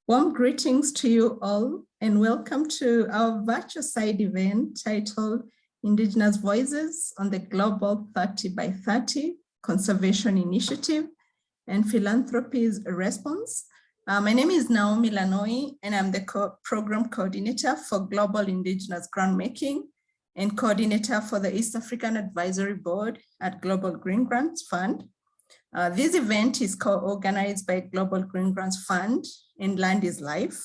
Warm greetings to you all and welcome to our virtual side event titled Indigenous Voices on the Global 30 by 30 Conservation Initiative and Philanthropy's Response. My name is Naomi Lanoi and I'm the Program Coordinator for Global Indigenous Grantmaking and Coordinator for the East African Advisory Board at Global Green Grants Fund. This event is co-organized by Global Green Grants Fund and Land is Life.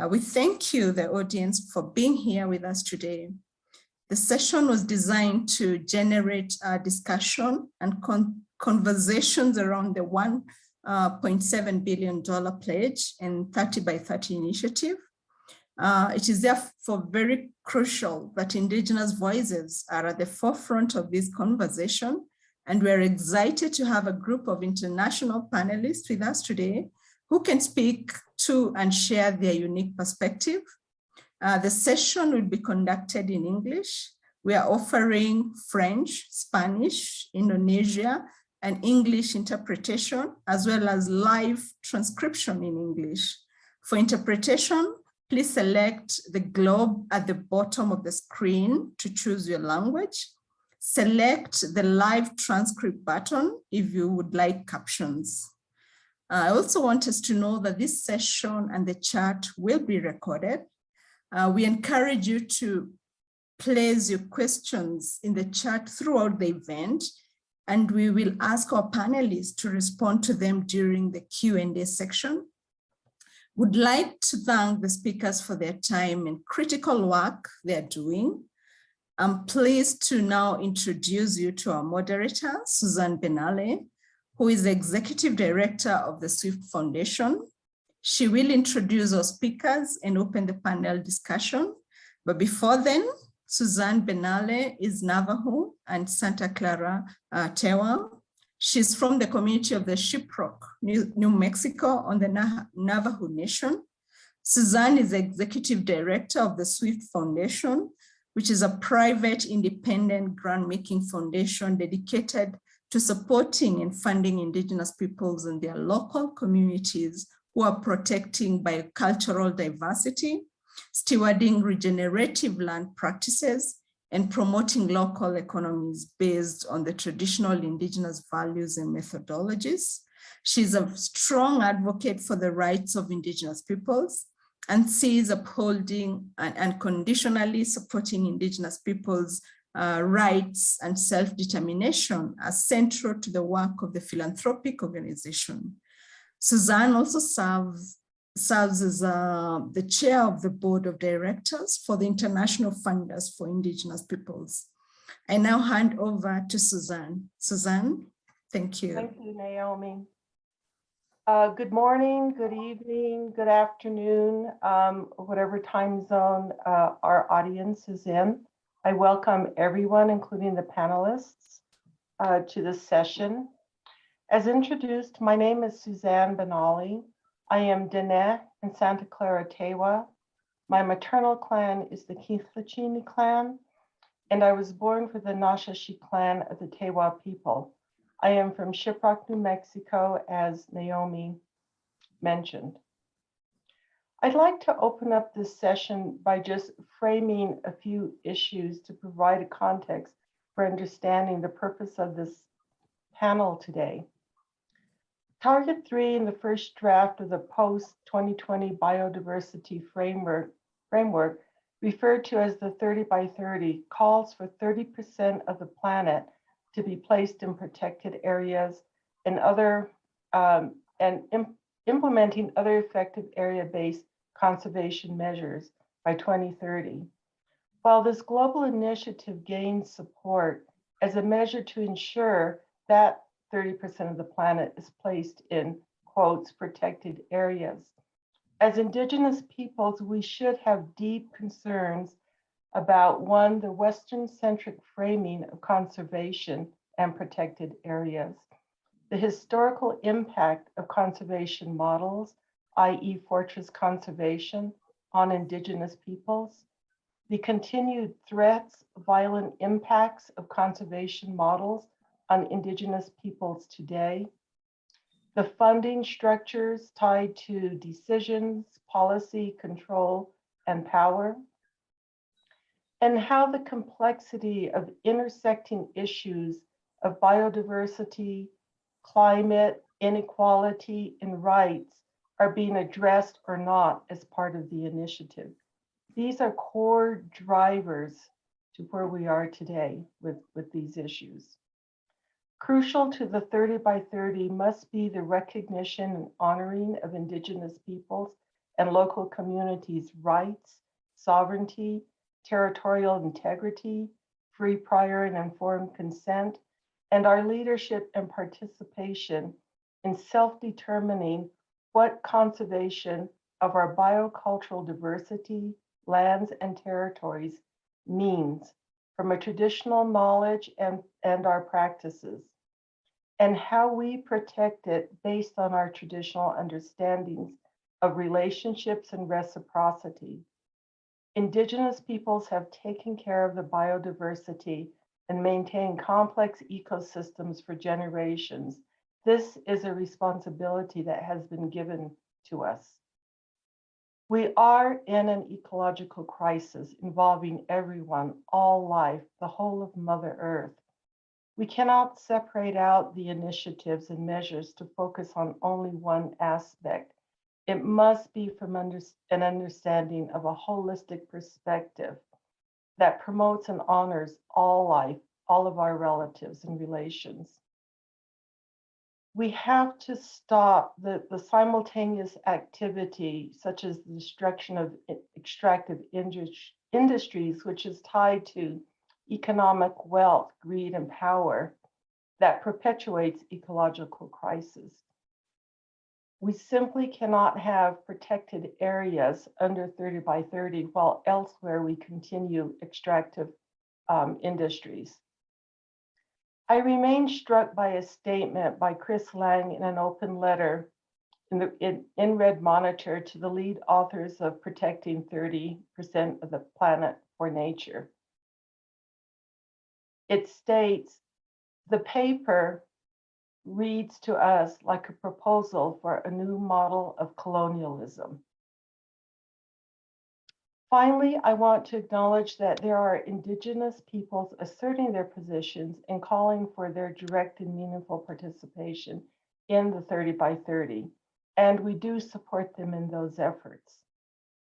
We thank you, the audience, for being here with us today. The session was designed to generate a discussion and conversations around the $1.7 billion pledge and 30 by 30 initiative. It is therefore very crucial that Indigenous voices are at the forefront of this conversation. And we're excited to have a group of international panelists with us today who can speak to and share their unique perspective. The session will be conducted in English. We are offering French, Spanish, Indonesia, and English interpretation, as well as live transcription in English. For interpretation, please select the globe at the bottom of the screen to choose your language. Select the live transcript button if you would like captions. I also want us to know that this session and the chat will be recorded. We encourage you to place your questions in the chat throughout the event, and we will ask our panelists to respond to them during the Q&A section. Would like to thank the speakers for their time and critical work they're doing. I'm pleased to now introduce you to our moderator, Suzanne Benale, who is the Executive Director of the SWIFT Foundation. She will introduce our speakers and open the panel discussion. But before then, Suzanne Benale is Navajo and Santa Clara Tewa. She's from the community of the Shiprock, New Mexico on the Navajo Nation. Suzanne is the Executive Director of the SWIFT Foundation, which is a private independent grant-making foundation dedicated to supporting and funding Indigenous peoples in their local communities who are protecting biocultural diversity, stewarding regenerative land practices, and promoting local economies based on the traditional Indigenous values and methodologies. She's a strong advocate for the rights of Indigenous peoples and sees upholding and unconditionally supporting Indigenous peoples' rights and self-determination as central to the work of the philanthropic organization. Suzanne also serves as the chair of the board of directors for the International Funders for Indigenous Peoples. I now hand over to Suzanne. Suzanne, thank you. Thank you, Naomi. Good morning, good evening, good afternoon, whatever time zone our audience is in. I welcome everyone, including the panelists, to this session. As introduced, my name is Suzanne Benale. I am Dene and Santa Clara Tewa. My maternal clan is the Keithlachini clan, and I was born for the Nashashi clan of the Tewa people. I am from Shiprock, New Mexico, as Naomi mentioned. I'd like to open up this session by just framing a few issues to provide a context for understanding the purpose of this panel today. Target 3 in the first draft of the post-2020 biodiversity framework, referred to as the 30 by 30, calls for 30% of the planet to be placed in protected areas and implementing other effective area-based conservation measures by 2030. While this global initiative gains support as a measure to ensure that 30% of the planet is placed in, quotes, protected areas. As Indigenous peoples, we should have deep concerns about, one, the Western-centric framing of conservation and protected areas, the historical impact of conservation models, i.e. fortress conservation, on Indigenous peoples, the continued threats, violent impacts of conservation models on Indigenous peoples today, the funding structures tied to decisions, policy, control, and power, and how the complexity of intersecting issues of biodiversity, climate, inequality, and rights are being addressed or not as part of the initiative. These are core drivers to where we are today with these issues. Crucial to the 30 by 30 must be the recognition and honoring of Indigenous peoples and local communities' rights, sovereignty, territorial integrity, free, prior, and informed consent, and our leadership and participation in self-determining what conservation of our biocultural diversity, lands, and territories means from a traditional knowledge and our practices, and how we protect it based on our traditional understandings of relationships and reciprocity. Indigenous peoples have taken care of the biodiversity and maintained complex ecosystems for generations. This is a responsibility that has been given to us. We are in an ecological crisis involving everyone, all life, the whole of Mother Earth. We cannot separate out the initiatives and measures to focus on only one aspect. It must be from an understanding of a holistic perspective that promotes and honors all life, all of our relatives and relations. We have to stop the simultaneous activity, such as the destruction of extractive industries, which is tied to economic wealth, greed, and power that perpetuates ecological crisis. We simply cannot have protected areas under 30 by 30 while elsewhere we continue extractive industries. I remain struck by a statement by Chris Lang in an open letter in Red Monitor to the lead authors of Protecting 30% of the Planet for Nature. It states, the paper reads to us like a proposal for a new model of colonialism. Finally, I want to acknowledge that there are Indigenous peoples asserting their positions and calling for their direct and meaningful participation in the 30 by 30, and we do support them in those efforts.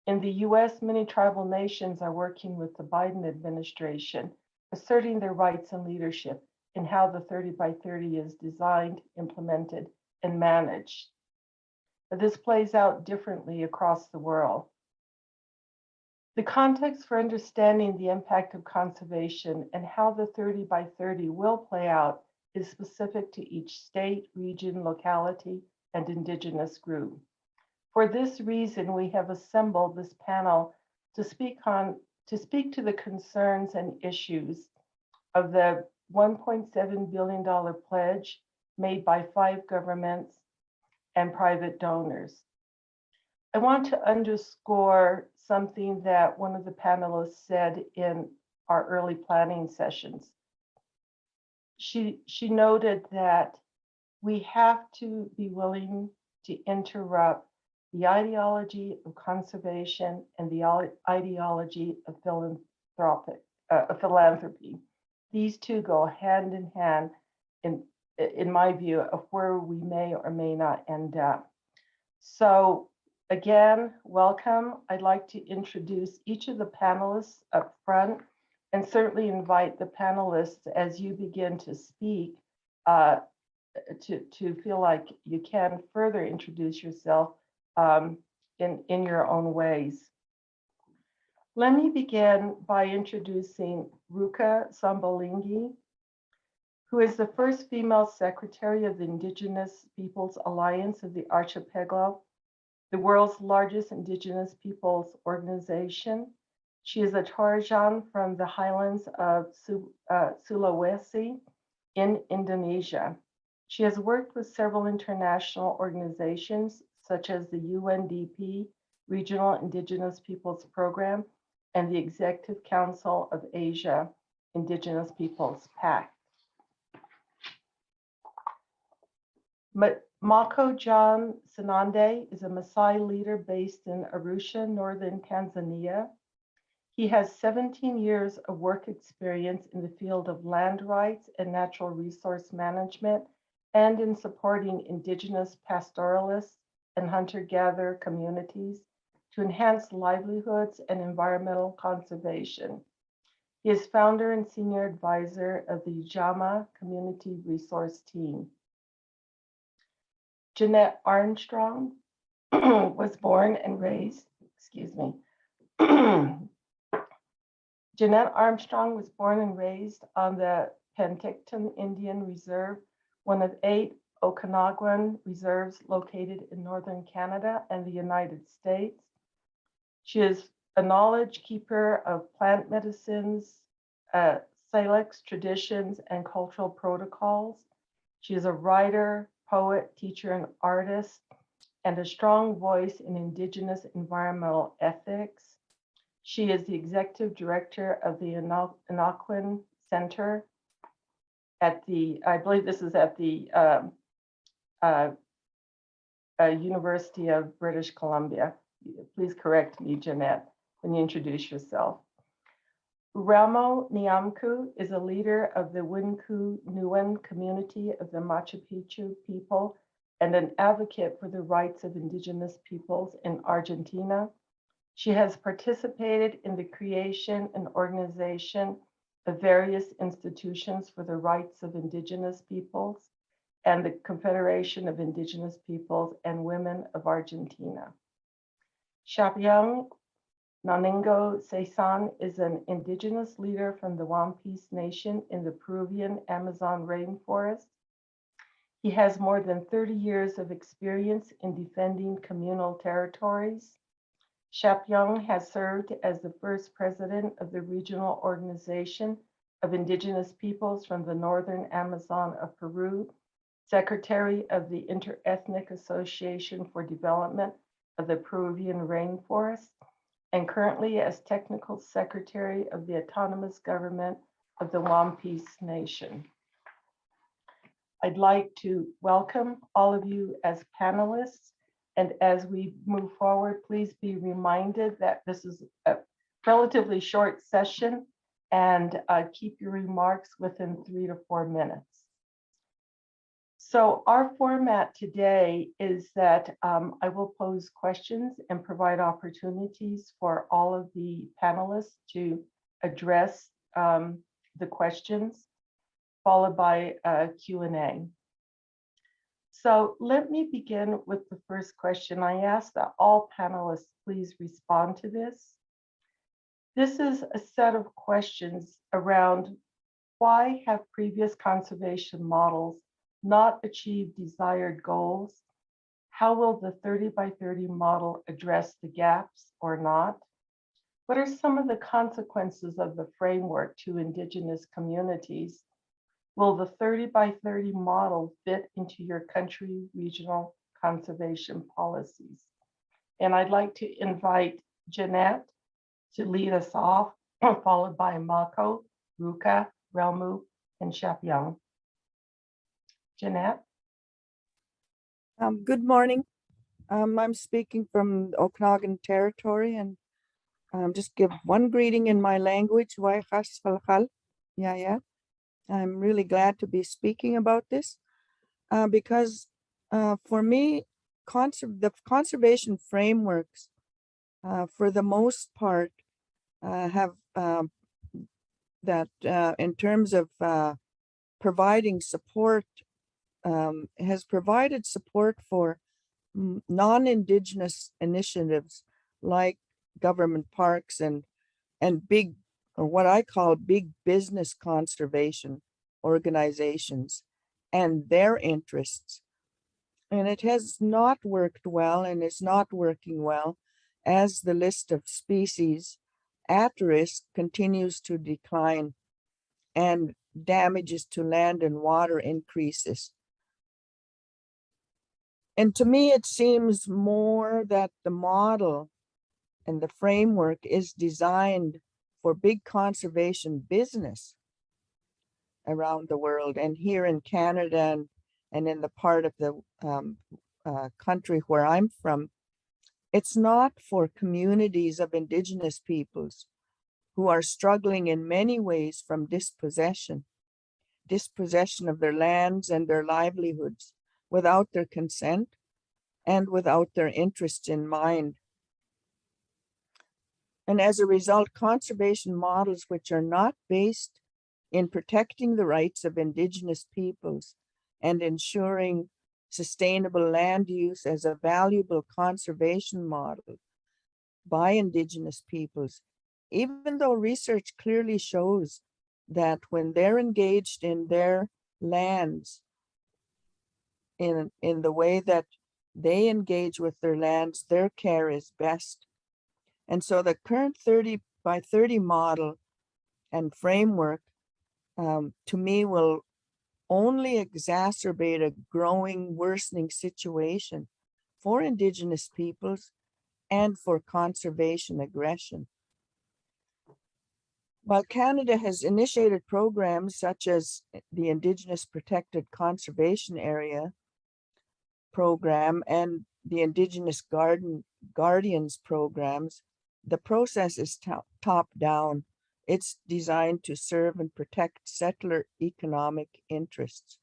In the US, many tribal nations are working with the Biden administration, asserting their rights and leadership in how the 30 by 30 is designed, implemented, and managed. But this plays out differently across the world. The context for understanding the impact of conservation and how the 30 by 30 will play out is specific to each state, region, locality, and Indigenous group. For this reason, we have assembled this panel to speak to the concerns and issues of the $1.7 billion pledge made by 5 governments and private donors. I want to underscore something that one of the panelists said in our early planning sessions. She noted that we have to be willing to interrupt the ideology of conservation and the ideology of philanthropy. These two go hand in hand, in my view, of where we may or may not end up. So again, welcome. I'd like to introduce each of the panelists up front and certainly invite the panelists as you begin to speak to feel like you can further introduce yourself in your own ways. Let me begin by introducing Ruka Sambalingi, who is the first female secretary of the Indigenous Peoples Alliance of the Archipelago, the world's largest Indigenous peoples organization. She is a Torajan from the highlands of Sulawesi in Indonesia. She has worked with several international organizations, such as the UNDP Regional Indigenous Peoples Program and the Executive Council of Asia Indigenous Peoples Pact. Mako John Sanande is a Maasai leader based in Arusha, northern Tanzania. He has 17 years of work experience in the field of land rights and natural resource management and in supporting indigenous pastoralists and hunter-gatherer communities to enhance livelihoods and environmental conservation. He is founder and senior advisor of the Jama Community Resource Team. Jeanette Armstrong was born and raised, Jeanette Armstrong was born and raised on the Penticton Indian Reserve, one of 8 Okanagan reserves located in northern Canada and the United States. She is a knowledge keeper of plant medicines, Salix traditions, and cultural protocols. She is a writer, poet, teacher, and artist, and a strong voice in Indigenous environmental ethics. She is the executive director of the Anaquin Center at the, I believe this is at the University of British Columbia. Please correct me, Jeanette, when you introduce yourself. Ramo Niamku is a leader of the Winku Nuan community of the Machu Picchu people and an advocate for the rights of Indigenous peoples in Argentina. She has participated in the creation and organization of various institutions for the rights of Indigenous peoples and the Confederation of Indigenous Peoples and Women of Argentina. Shapiang Naningo Seisan is an Indigenous leader from the Wampis Nation in the Peruvian Amazon rainforest. He has more than 30 years of experience in defending communal territories. Shapiang has served as the first president of the Regional Organization of Indigenous Peoples from the Northern Amazon of Peru, secretary of the Interethnic Association for Development of the Peruvian Rainforest, and currently as technical secretary of the Autonomous Government of the Wampis Nation. I'd like to welcome all of you as panelists. And as we move forward, please be reminded that this is a relatively short session and keep your remarks within 3 to 4 minutes. So our format today is that I will pose questions and provide opportunities for all of the panelists to address the questions, followed by a Q&A. So let me begin with the first question. I ask that all panelists please respond to this. This is a set of questions around why have previous conservation models not achieved desired goals? How will the 30 by 30 model address the gaps or not? What are some of the consequences of the framework to Indigenous communities? Will the 30 by 30 model fit into your country regional conservation policies? And I'd like to invite Jeanette to lead us off, followed by Mako, Ruka, Relmu, and Shapiang. Jeanette? Good morning. I'm speaking from the Okanagan Territory, and just give one greeting in my language. I'm really glad to be speaking about this because for me, the conservation frameworks, for the most part, have that in terms of providing support, has provided support for non-Indigenous initiatives like government parks and big, or what I call big business conservation organizations and their interests. And it has not worked well and is not working well as the list of species at risk continues to decline and damages to land and water increases. And to me, it seems more that the model and the framework is designed for big conservation business around the world and here in Canada and in the part of the country where I'm from, it's not for communities of Indigenous peoples who are struggling in many ways from dispossession of their lands and their livelihoods without their consent and without their interests in mind. And as a result, conservation models which are not based in protecting the rights of Indigenous peoples and ensuring sustainable land use as a valuable conservation model by Indigenous peoples, even though research clearly shows that when they're engaged in their lands, in the way that they engage with their lands, their care is best. And so the current 30 by 30 model and framework, to me, will only exacerbate a growing, worsening situation for Indigenous peoples and for conservation aggression. While Canada has initiated programs such as the Indigenous Protected Conservation Area program and the Indigenous Guardians programs, the process is top-down. It's designed to serve and protect settler economic interests.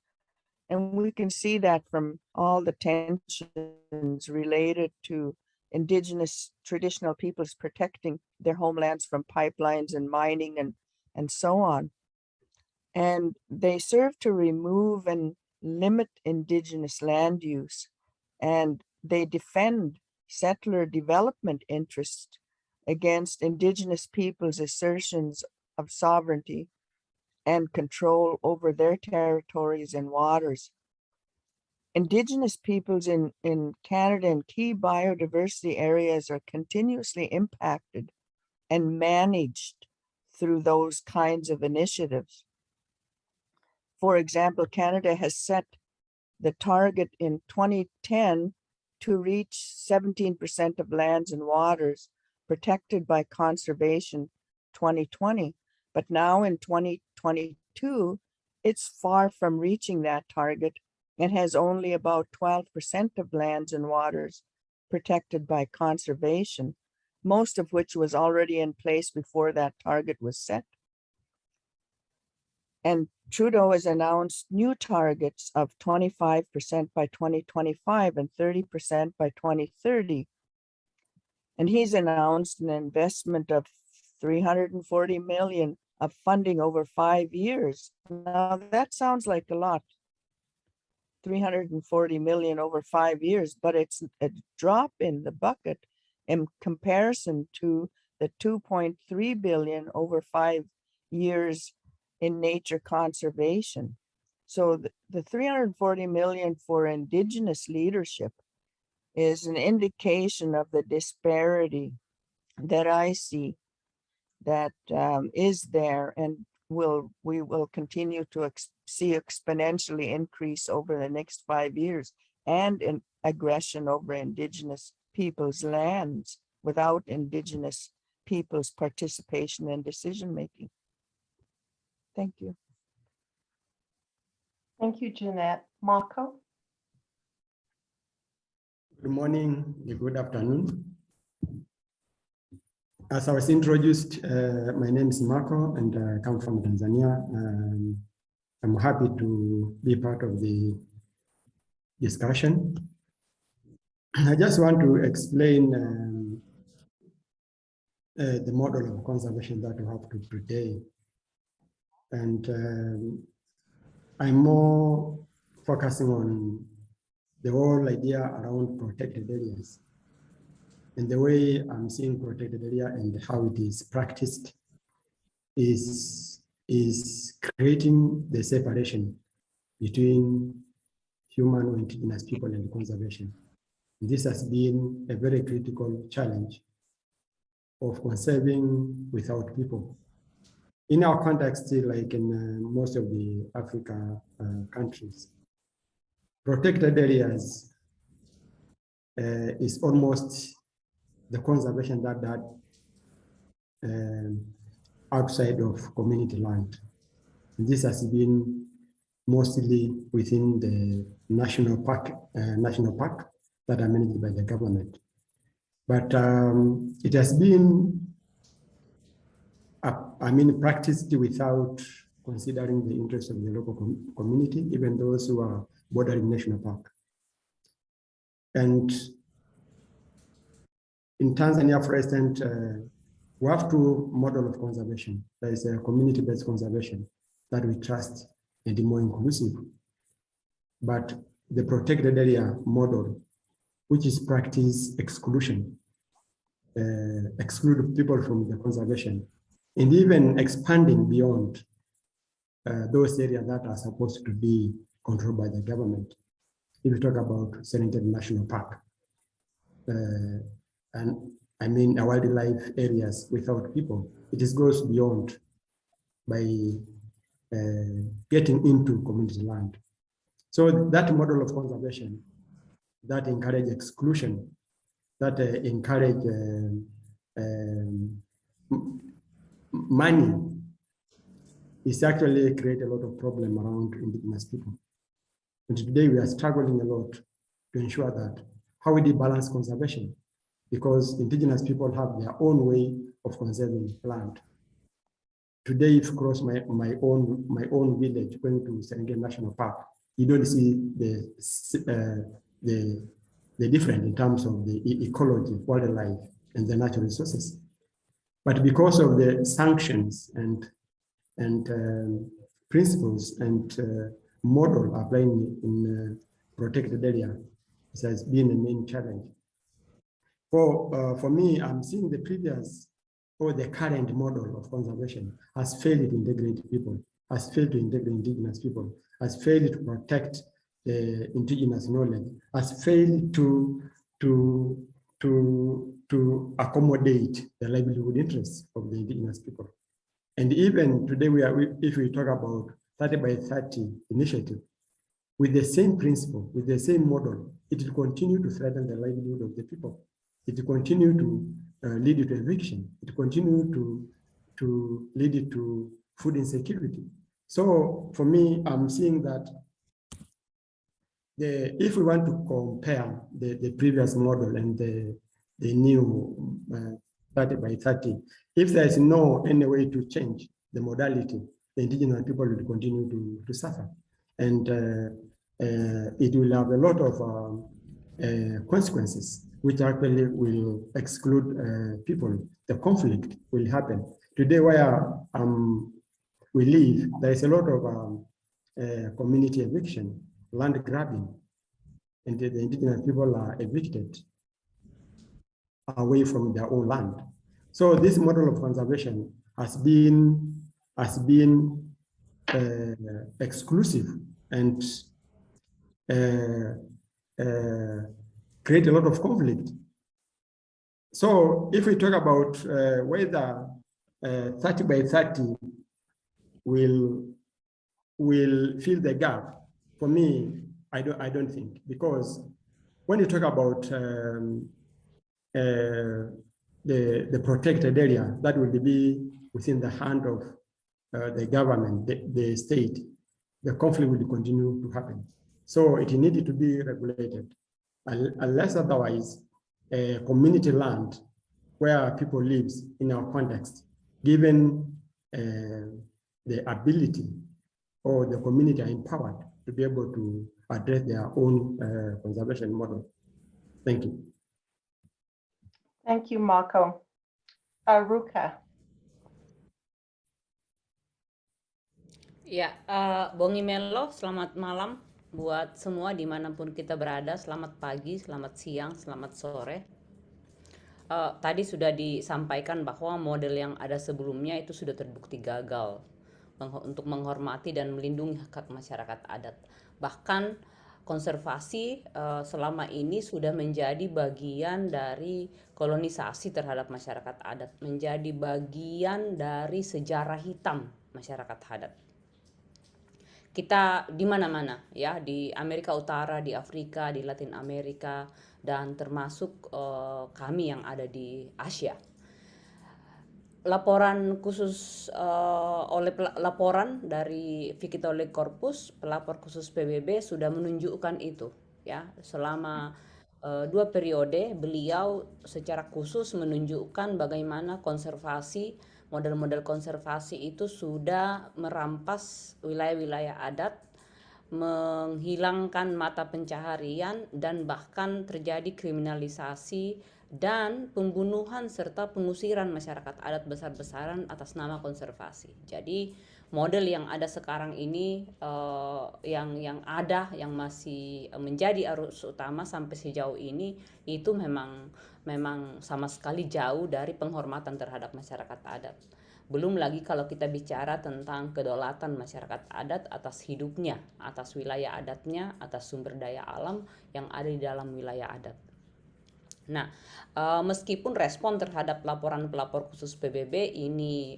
And we can see that from all the tensions related to Indigenous traditional peoples protecting their homelands from pipelines and mining and so on. And they serve to remove and limit Indigenous land use, and they defend settler development interests against Indigenous peoples' assertions of sovereignty and control over their territories and waters. Indigenous peoples in Canada and key biodiversity areas are continuously impacted and managed through those kinds of initiatives. For example, Canada has set the target in 2010 to reach 17% of lands and waters protected by conservation 2020. But now in 2022, it's far from reaching that target and has only about 12% of lands and waters protected by conservation, most of which was already in place before that target was set. And Trudeau has announced new targets of 25% by 2025 and 30% by 2030. And he's announced an investment of $340 million of funding over 5 years. Now that sounds like a lot, $340 million over 5 years, but it's a drop in the bucket in comparison to the $2.3 billion over 5 years in nature conservation. So the $340 million for Indigenous leadership is an indication of the disparity that I see that is there, and we will continue to see exponentially increase over the next 5 years, and in aggression over Indigenous people's lands without Indigenous people's participation in decision making. Thank you. Thank you, Jeanette. Mako? Good morning, good afternoon. As I was introduced, my name is Marco and I come from Tanzania. I'm happy to be part of the discussion. I just want to explain the model of conservation that we have today. And I'm more focusing on the whole idea around protected areas. And the way I'm seeing protected area and how it is practiced is creating the separation between human or Indigenous people and conservation. This has been a very critical challenge of conserving without people. In our context, like in most of the Africa countries, protected areas is almost the conservation that outside of community land. And this has been mostly within the national park that are managed by the government. But it has been, practiced without considering the interests of the local community, even those who are bordering national park. And in Tanzania, for instance, we have two models of conservation. There is a community-based conservation that we trust and more inclusive. But the protected area model, which is practice exclusion, exclude people from the conservation, and even expanding beyond those areas that are supposed to be controlled by the government. If you talk about Serengeti National Park, and I mean wildlife areas without people, it goes beyond by getting into community land. So that model of conservation that encourage exclusion, that encourage money, is actually create a lot of problem around indigenous people. And today we are struggling a lot to ensure that how we balance conservation, because indigenous people have their own way of conserving land. Today, if you cross my own village, going to Serengeti National Park, you don't see the difference in terms of the ecology, wildlife, and the natural resources. But because of the sanctions and principles and model applying in protected area, it has been a main challenge. For me, I'm seeing the previous or the current model of conservation has failed to integrate people, has failed to integrate indigenous people, has failed to protect the indigenous knowledge, has failed to accommodate the livelihood interests of the indigenous people. And even today, if we talk about 30 by 30 initiative, with the same principle, with the same model, it will continue to threaten the livelihood of the people. It will continue to lead to eviction. It will continue to lead to food insecurity. So for me, I'm seeing that if we want to compare the previous model and the new 30 by 30, if there is no any way to change the modality, the indigenous people will continue to suffer. And it will have a lot of consequences, which actually will exclude people. The conflict will happen. Today, where we live, there is a lot of community eviction, land grabbing, and the indigenous people are evicted away from their own land. So this model of conservation has been exclusive and create a lot of conflict. So if we talk about whether 30 by 30 will fill the gap, for me, I don't think, because when you talk about the protected area, that will be within the hand of the government, the state, the conflict will continue to happen. So it needed to be regulated, unless otherwise, community land where people live in our context, given the ability or the community are empowered to be able to address their own conservation model. Thank you. Thank you, Mako. Ruka. Ya, Bong Imelo, selamat malam buat semua dimanapun kita berada. Selamat pagi, selamat siang, selamat sore. Tadi sudah disampaikan bahwa model yang ada sebelumnya itu sudah terbukti gagal untuk menghormati dan melindungi hak masyarakat adat. Bahkan konservasi selama ini sudah menjadi bagian dari kolonisasi terhadap masyarakat adat, menjadi bagian dari sejarah hitam masyarakat adat. Kita di mana-mana ya, di Amerika Utara, di Afrika, di Latin Amerika, dan termasuk kami yang ada di Asia. laporan khusus laporan dari Victoria Corpus, pelapor khusus PBB sudah menunjukkan itu ya. Selama 2 periode beliau secara khusus menunjukkan bagaimana konservasi, model-model konservasi itu sudah merampas wilayah-wilayah adat, menghilangkan mata pencaharian, dan bahkan terjadi kriminalisasi dan pembunuhan serta pengusiran masyarakat adat besar-besaran atas nama konservasi. Jadi model yang ada sekarang ini yang masih menjadi arus utama sampai sejauh ini itu memang sama sekali jauh dari penghormatan terhadap masyarakat adat. Belum lagi kalau kita bicara tentang kedaulatan masyarakat adat atas hidupnya, atas wilayah adatnya, atas sumber daya alam yang ada di dalam wilayah adat. Nah, meskipun respon terhadap laporan pelapor khusus PBB ini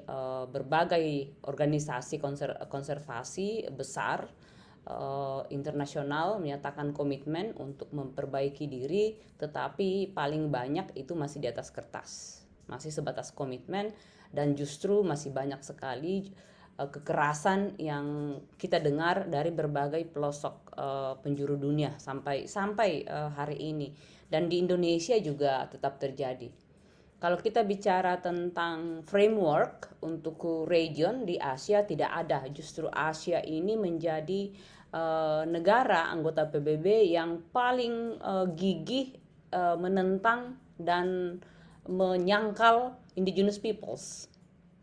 berbagai organisasi konservasi besar internasional menyatakan komitmen untuk memperbaiki diri, tetapi paling banyak itu masih di atas kertas, masih sebatas komitmen, dan justru masih banyak sekali kekerasan yang kita dengar dari berbagai pelosok penjuru dunia sampai hari ini. Dan di Indonesia juga tetap terjadi. Kalau kita bicara tentang framework untuk region di Asia, tidak ada. Justru Asia ini menjadi negara anggota PBB yang paling gigih menentang dan menyangkal Indigenous Peoples.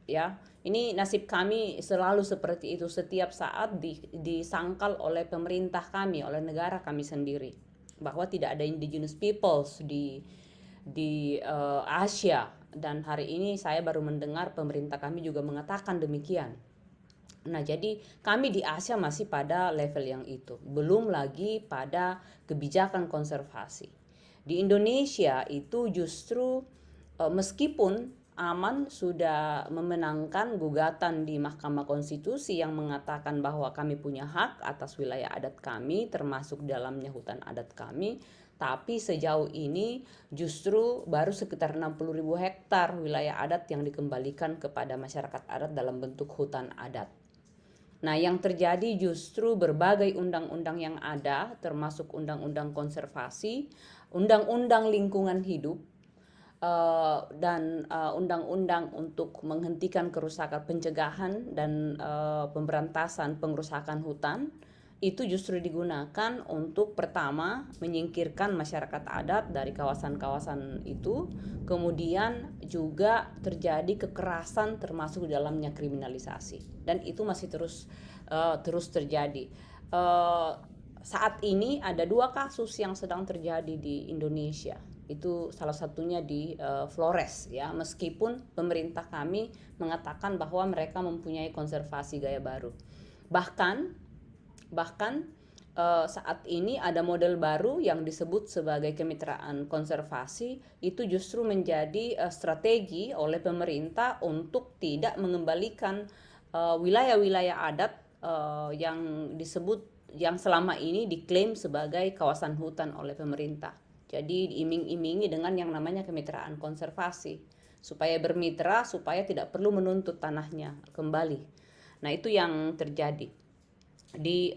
Ya, ini nasib kami selalu seperti itu, setiap saat disangkal oleh pemerintah kami, oleh negara kami sendiri, bahwa tidak ada Indigenous Peoples di Asia. Dan hari ini saya baru mendengar pemerintah kami juga mengatakan demikian. Nah, jadi kami di Asia masih pada level yang itu, belum lagi pada kebijakan konservasi. Di Indonesia itu justru meskipun Aman sudah memenangkan gugatan di Mahkamah Konstitusi yang mengatakan bahwa kami punya hak atas wilayah adat kami, termasuk dalamnya hutan adat kami, tapi sejauh ini justru baru sekitar 60.000 hektar wilayah adat yang dikembalikan kepada masyarakat adat dalam bentuk hutan adat. Nah, yang terjadi justru berbagai undang-undang yang ada, termasuk undang-undang konservasi, undang-undang lingkungan hidup, dan undang-undang untuk menghentikan kerusakan, pencegahan dan pemberantasan pengerusakan hutan, itu justru digunakan untuk pertama menyingkirkan masyarakat adat dari kawasan-kawasan itu, kemudian juga terjadi kekerasan termasuk di dalamnya kriminalisasi, dan itu masih terus terjadi. Saat ini ada 2 kasus yang sedang terjadi di Indonesia. Itu salah satunya di Flores ya, meskipun pemerintah kami mengatakan bahwa mereka mempunyai konservasi gaya baru. Bahkan saat ini ada model baru yang disebut sebagai kemitraan konservasi, itu justru menjadi strategi oleh pemerintah untuk tidak mengembalikan wilayah-wilayah adat yang selama ini diklaim sebagai kawasan hutan oleh pemerintah. Jadi diiming-imingi dengan yang namanya kemitraan konservasi, supaya bermitra, supaya tidak perlu menuntut tanahnya kembali. Nah, itu yang terjadi di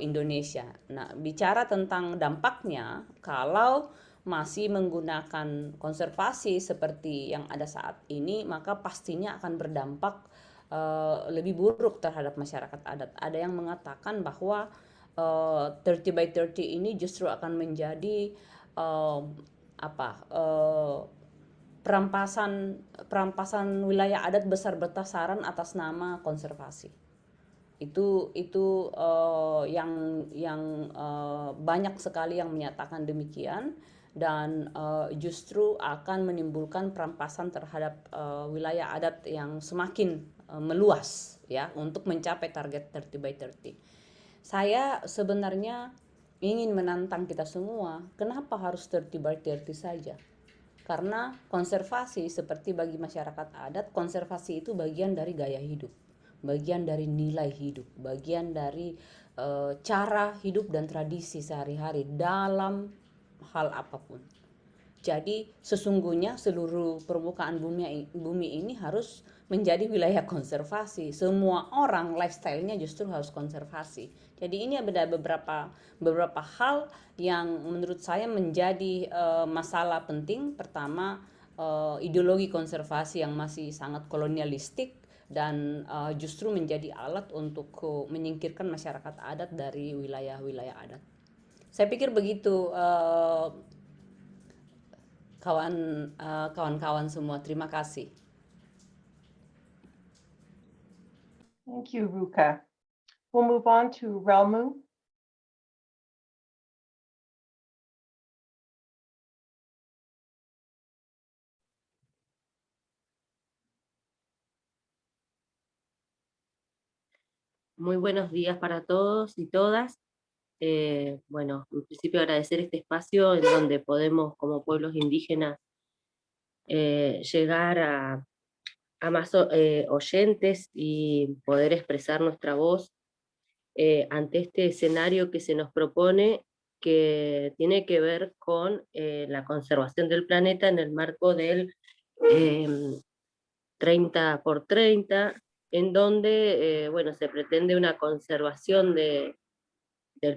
Indonesia. Nah, bicara tentang dampaknya, kalau masih menggunakan konservasi seperti yang ada saat ini, maka pastinya akan berdampak lebih buruk terhadap masyarakat adat. Ada yang mengatakan bahwa 30 by 30 ini justru akan menjadi perampasan wilayah adat besar-besaran atas nama konservasi. Itu yang banyak sekali yang menyatakan demikian, dan justru akan menimbulkan perampasan terhadap wilayah adat yang semakin meluas ya untuk mencapai target 30 by 30. Saya sebenarnya ingin menantang kita semua, kenapa harus 30 by 30 saja? Karena konservasi seperti bagi masyarakat adat, konservasi itu bagian dari gaya hidup, bagian dari nilai hidup, bagian dari cara hidup dan tradisi sehari-hari dalam hal apapun. Jadi sesungguhnya seluruh permukaan bumi ini harus menjadi wilayah konservasi. Semua orang lifestyle-nya justru harus konservasi. Jadi ini ada beberapa hal yang menurut saya menjadi masalah penting. Pertama, ideologi konservasi yang masih sangat kolonialistik dan justru menjadi alat untuk menyingkirkan masyarakat adat dari wilayah-wilayah adat. Saya pikir begitu, kawan-kawan semua. Terima kasih. Thank you, Ruka. We'll move on to Relmu. Muy buenos días para todos y todas. Bueno, en principio agradecer este espacio en donde podemos, como pueblos indígenas, llegar a más oyentes y poder expresar nuestra voz ante este escenario que se nos propone, que tiene que ver con la conservación del planeta en el marco del 30 por 30, en donde bueno, se pretende una conservación del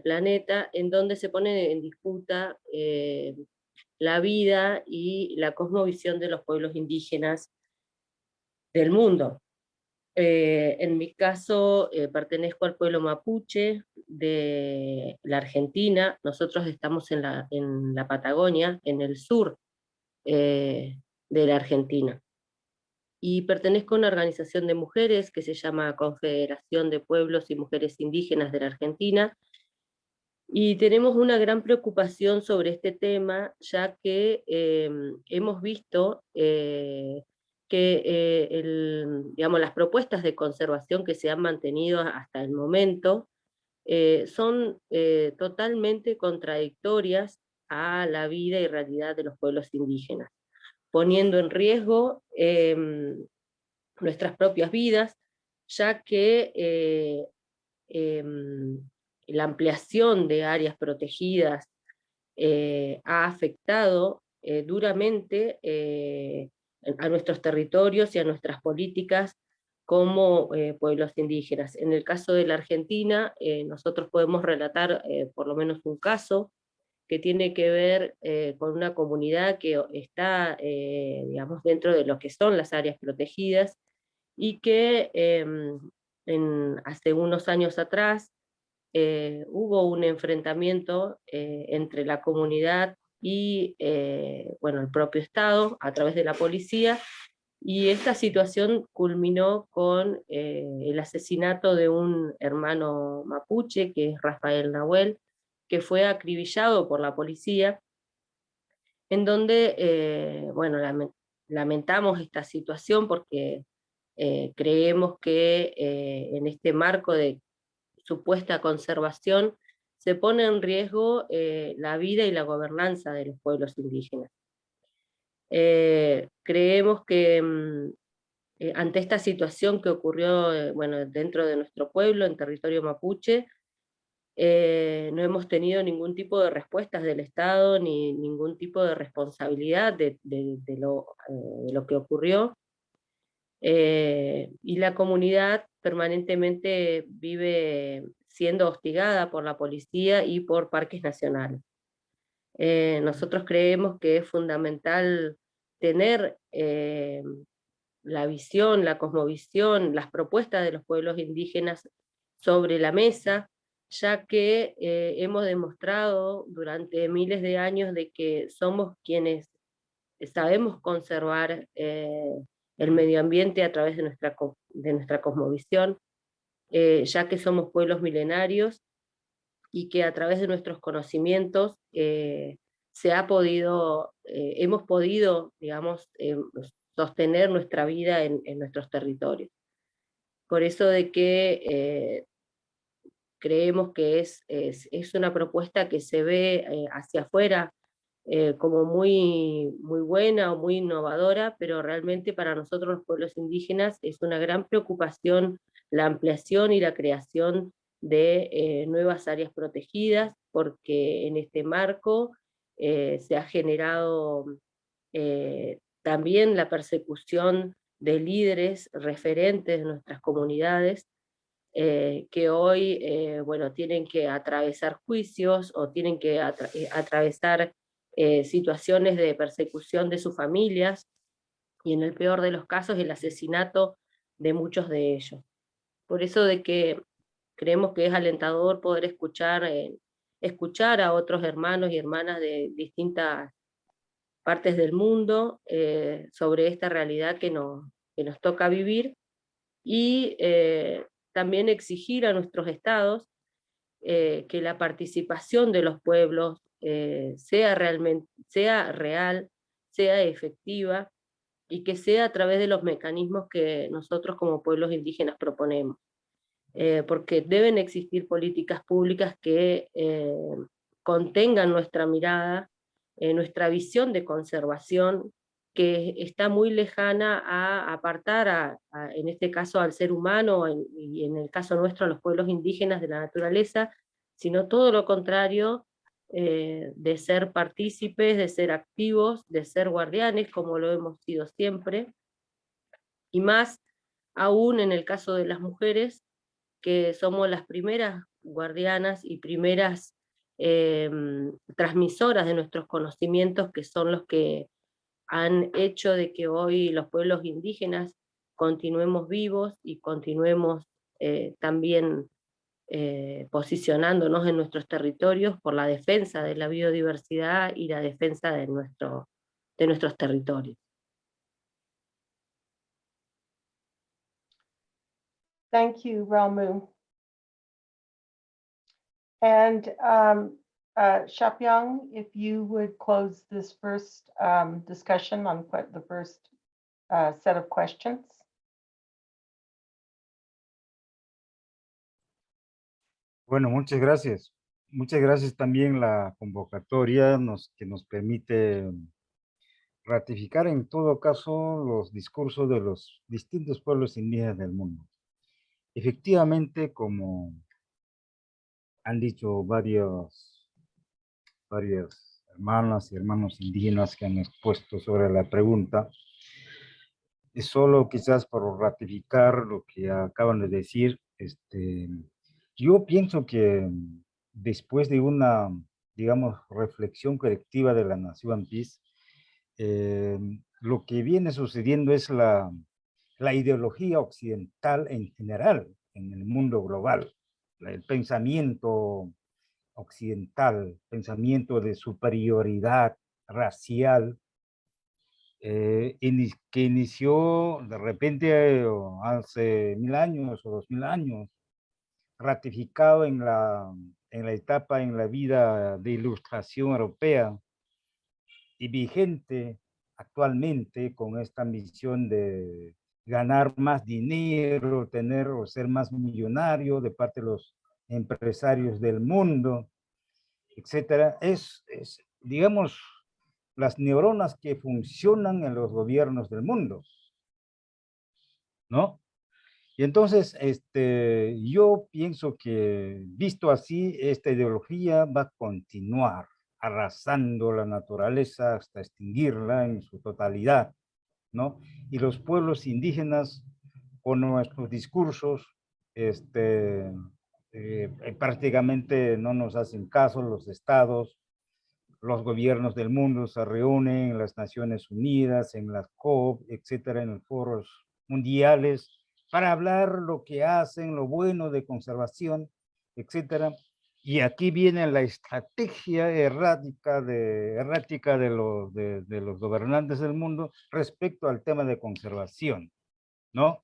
planeta, en donde se pone en disputa la vida y la cosmovisión de los pueblos indígenas del mundo. En mi caso, pertenezco al pueblo mapuche de la Argentina. Nosotros estamos en la Patagonia, en el sur de la Argentina. Y pertenezco a una organización de mujeres que se llama Confederación de Pueblos y Mujeres Indígenas de la Argentina, y tenemos una gran preocupación sobre este tema, ya que hemos visto que digamos, las propuestas de conservación que se han mantenido hasta el momento son totalmente contradictorias a la vida y realidad de los pueblos indígenas, poniendo en riesgo nuestras propias vidas, ya que la ampliación de áreas protegidas ha afectado duramente a nuestros territorios y a nuestras políticas como pueblos indígenas. En el caso de la Argentina, nosotros podemos relatar por lo menos un caso que tiene que ver con una comunidad que está, digamos, dentro de lo que son las áreas protegidas, y que hace unos años atrás hubo un enfrentamiento entre la comunidad y bueno, el propio Estado a través de la policía, y esta situación culminó con el asesinato de un hermano mapuche, que es Rafael Nahuel, que fue acribillado por la policía, en donde bueno, lamentamos esta situación porque creemos que en este marco de supuesta conservación se pone en riesgo la vida y la gobernanza de los pueblos indígenas. Creemos que ante esta situación que ocurrió bueno, dentro de nuestro pueblo, en territorio mapuche, no hemos tenido ningún tipo de respuestas del Estado, ni ningún tipo de responsabilidad de lo que ocurrió. Y la comunidad permanentemente vive siendo hostigada por la policía y por parques nacionales. Nosotros creemos que es fundamental tener la visión, la cosmovisión, las propuestas de los pueblos indígenas sobre la mesa, ya que hemos demostrado durante miles de años de que somos quienes sabemos conservar el medio ambiente a través de nuestra cosmovisión, ya que somos pueblos milenarios y que a través de nuestros conocimientos hemos podido, digamos, sostener nuestra vida en nuestros territorios. Por eso de que creemos que es una propuesta que se ve hacia afuera como muy buena o muy innovadora, pero realmente para nosotros los pueblos indígenas es una gran preocupación la ampliación y la creación de nuevas áreas protegidas, porque en este marco se ha generado también la persecución de líderes referentes de nuestras comunidades, que hoy bueno, tienen que atravesar juicios o tienen que atravesar situaciones de persecución de sus familias, y en el peor de los casos el asesinato de muchos de ellos. Por eso de que creemos que es alentador poder escuchar a otros hermanos y hermanas de distintas partes del mundo sobre esta realidad que nos toca vivir, y también exigir a nuestros estados que la participación de los pueblos sea real, sea efectiva, y que sea a través de los mecanismos que nosotros como pueblos indígenas proponemos. Porque deben existir políticas públicas que contengan nuestra mirada, nuestra visión de conservación, que está muy lejana a apartar, en este caso, al ser humano, y en el caso nuestro a los pueblos indígenas de la naturaleza, sino todo lo contrario, de ser partícipes, de ser activos, de ser guardianes, como lo hemos sido siempre, y más aún en el caso de las mujeres, que somos las primeras guardianas y primeras transmisoras de nuestros conocimientos, que son los que han hecho de que hoy los pueblos indígenas continuemos vivos y continuemos también posicionándonos en nuestros territorios por la defensa de la biodiversidad y la defensa de nuestros territorios. Thank you, Ramu. And Shapyang, if you would close this first discussion on the first set of questions. Bueno, muchas gracias. Muchas gracias también la convocatoria que nos permite ratificar en todo caso los discursos de los distintos pueblos indígenas del mundo. Efectivamente, como han dicho varias hermanas y hermanos indígenas que han expuesto sobre la pregunta, es solo quizás por ratificar lo que acaban de decir. Yo pienso que después de una, digamos, reflexión colectiva de la Nación PIS, lo que viene sucediendo es la ideología occidental en general, en el mundo global, el pensamiento occidental, pensamiento de superioridad racial, que inició de repente hace 1000 años o 2000 años, ratificado en la etapa en la vida de ilustración europea y vigente actualmente con esta misión de ganar más dinero, tener o ser más millonario de parte de los empresarios del mundo, etcétera, es digamos, las neuronas que funcionan en los gobiernos del mundo, ¿no? Y entonces, yo pienso que, visto así, esta ideología va a continuar arrasando la naturaleza hasta extinguirla en su totalidad, ¿no? Y los pueblos indígenas, con nuestros discursos, prácticamente no nos hacen caso los estados, los gobiernos del mundo se reúnen en las Naciones Unidas, en las COP, etcétera, en los foros mundiales, para hablar lo que hacen, lo bueno de conservación, etcétera. Y aquí viene la estrategia errática de los gobernantes del mundo respecto al tema de conservación, ¿no?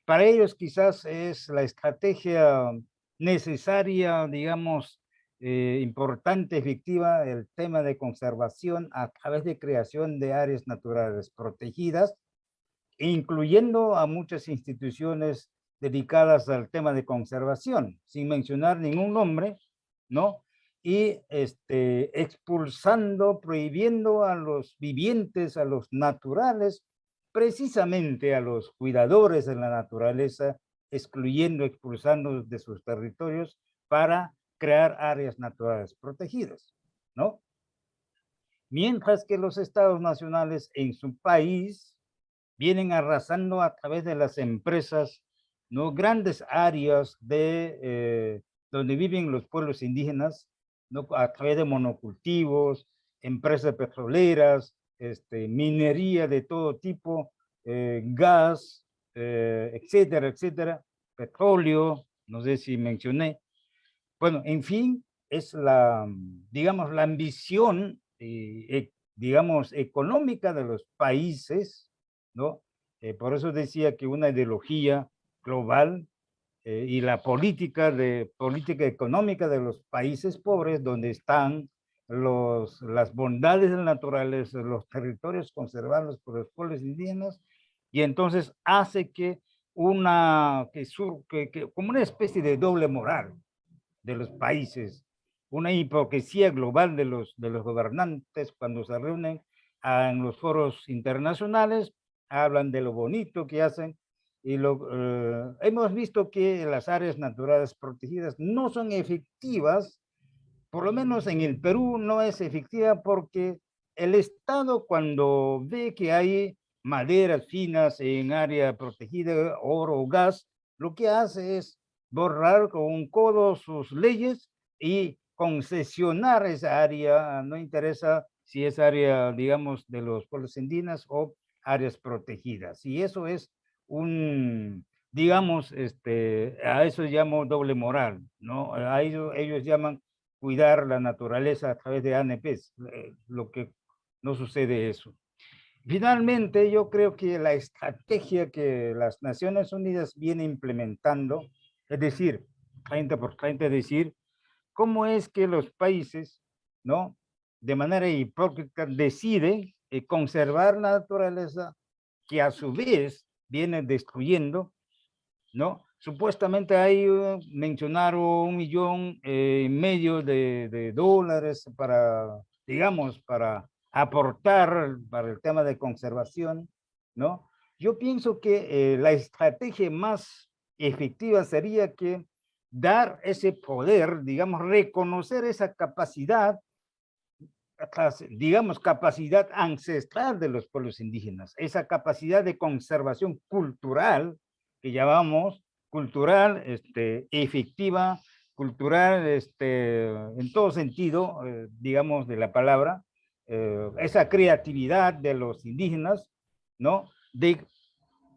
Para ellos quizás es la estrategia necesaria, digamos, importante, efectiva, el tema de conservación a través de creación de áreas naturales protegidas, incluyendo a muchas instituciones dedicadas al tema de conservación, sin mencionar ningún nombre, ¿no? Y expulsando, prohibiendo a los vivientes, a los naturales, precisamente a los cuidadores de la naturaleza, excluyendo, expulsando de sus territorios para crear áreas naturales protegidas, ¿no? mientras que los estados nacionales en su país vienen arrasando a través de las empresas, ¿no? Grandes áreas de donde viven los pueblos indígenas, ¿no? A través de monocultivos, empresas petroleras, minería de todo tipo, gas, etcétera, etcétera, petróleo, no sé si mencioné. Bueno, en fin, es la, digamos, la ambición, digamos, económica de los países, ¿no? Por eso decía que una ideología global y la política económica de los países pobres, donde están las bondades naturales, los territorios conservados por los pueblos indígenas, y entonces hace que como una especie de doble moral de los países, una hipocresía global de los gobernantes cuando se reúnen en los foros internacionales, hablan de lo bonito que hacen, y hemos visto que las áreas naturales protegidas no son efectivas, por lo menos en el Perú no es efectiva porque el Estado cuando ve que hay maderas finas en área protegida, oro o gas, lo que hace es borrar con un codo sus leyes y concesionar esa área, no interesa si es área, digamos, de los pueblos indígenas o áreas protegidas. Y eso es digamos, a eso llamo doble moral, ¿no? A ellos llaman cuidar la naturaleza a través de ANPs, lo que no sucede eso. Finalmente, yo creo que la estrategia que las Naciones Unidas viene implementando, es decir, 30 por 30, es decir, cómo es que los países, ¿no? De manera hipócrita deciden conservar la naturaleza que a su vez viene destruyendo, ¿no? Supuestamente hay, mencionaron 1,5 millones de dólares para, digamos, para aportar para el tema de conservación, ¿no? Yo pienso que la estrategia más efectiva sería que dar ese poder, digamos, reconocer esa capacidad, digamos, capacidad ancestral de los pueblos indígenas, esa capacidad de conservación cultural que llamamos cultural, efectiva, cultural, en todo sentido, digamos, de la palabra, esa creatividad de los indígenas, ¿no? De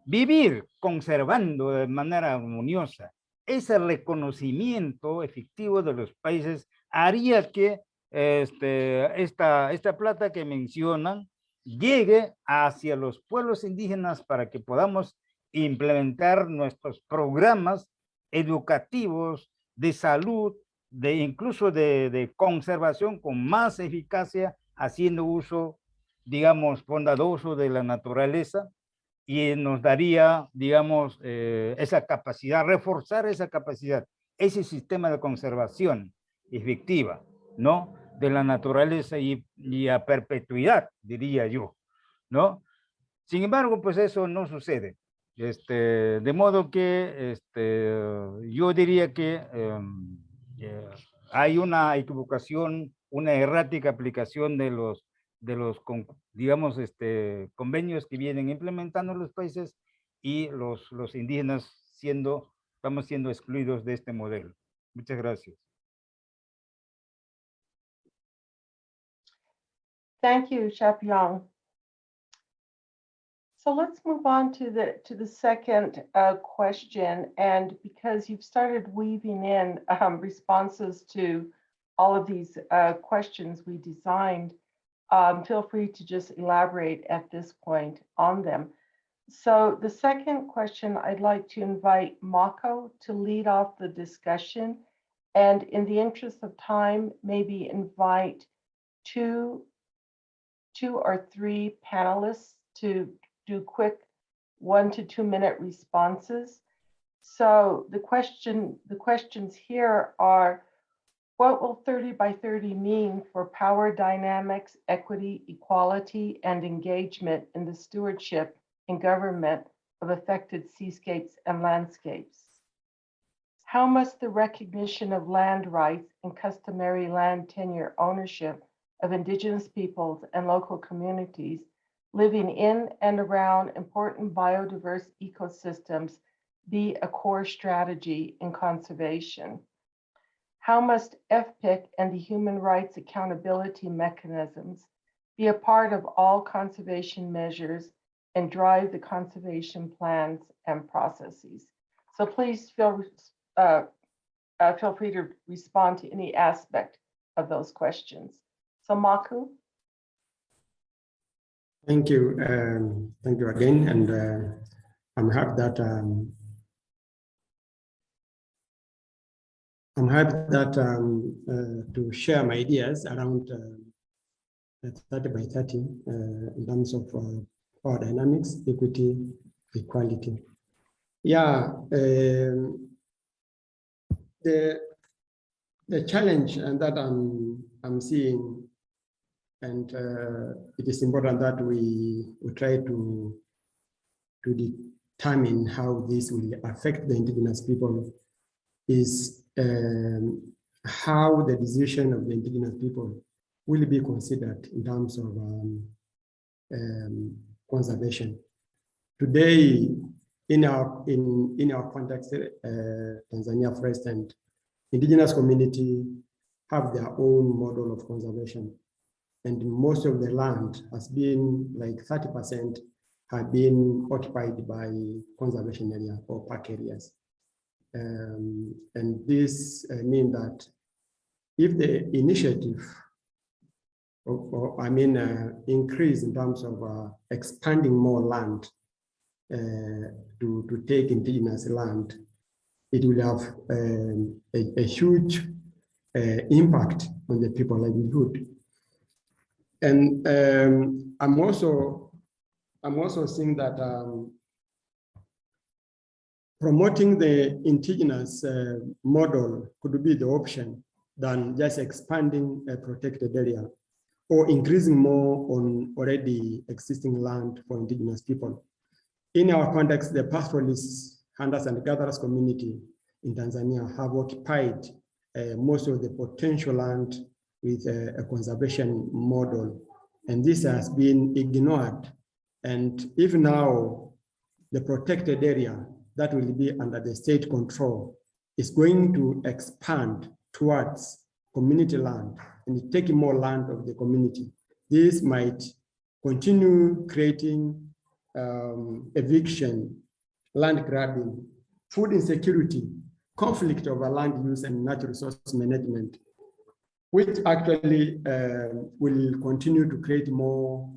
vivir conservando de manera armoniosa. Ese reconocimiento efectivo de los países haría que esta plata que mencionan llegue hacia los pueblos indígenas para que podamos implementar nuestros programas educativos, de salud, incluso de conservación con más eficacia, haciendo uso, digamos, bondadoso de la naturaleza, y nos daría, digamos, esa capacidad, reforzar esa capacidad, ese sistema de conservación efectiva, ¿no? De la naturaleza y a perpetuidad, diría yo, ¿no? Sin embargo, pues eso no sucede. De modo que yo diría que hay una equivocación, una errática aplicación de los digamos, convenios que vienen implementando los países, y los indígenas estamos siendo excluidos de este modelo. Muchas gracias. Thank you, Chapiong. So let's move on to the second question. And because you've started weaving in responses to all of these questions we designed, feel free to just elaborate at this point on them. So the second question, I'd like to invite Mako to lead off the discussion. And in the interest of time, maybe invite two or three panelists to do quick 1 to 2 minute responses. So the questions here are, what will 30 by 30 mean for power dynamics, equity, equality, and engagement in the stewardship and government of affected seascapes and landscapes? How must the recognition of land rights and customary land tenure ownership of Indigenous peoples and local communities living in and around important biodiverse ecosystems be a core strategy in conservation? How must FPIC and the human rights accountability mechanisms be a part of all conservation measures and drive the conservation plans and processes? So please feel free to respond to any aspect of those questions. So Maku. Thank you again, and I'm happy that to share my ideas around 30 by 30 in terms of power dynamics, equity, equality. Yeah, the challenge and that I'm seeing, and it is important that we try to determine how this will affect the indigenous people, is how the decision of the indigenous people will be considered in terms of conservation. Today, in our context, Tanzania, for instance, indigenous community have their own model of conservation, and most of the land has been like 30% have been occupied by conservation area or park areas. And this means that if the initiative, increase in terms of expanding more land to take indigenous land, it will have a huge impact on the people's livelihood. And I'm also seeing that promoting the indigenous model could be the option than just expanding a protected area or increasing more on already existing land for indigenous people. In our context, the pastoralists, hunters and gatherers community in Tanzania have occupied most of the potential land with a conservation model, and this has been ignored. And if now the protected area that will be under the state control is going to expand towards community land and taking more land of the community, this might continue creating eviction, land grabbing, food insecurity, conflict over land use and natural resource management, which actually will continue to create more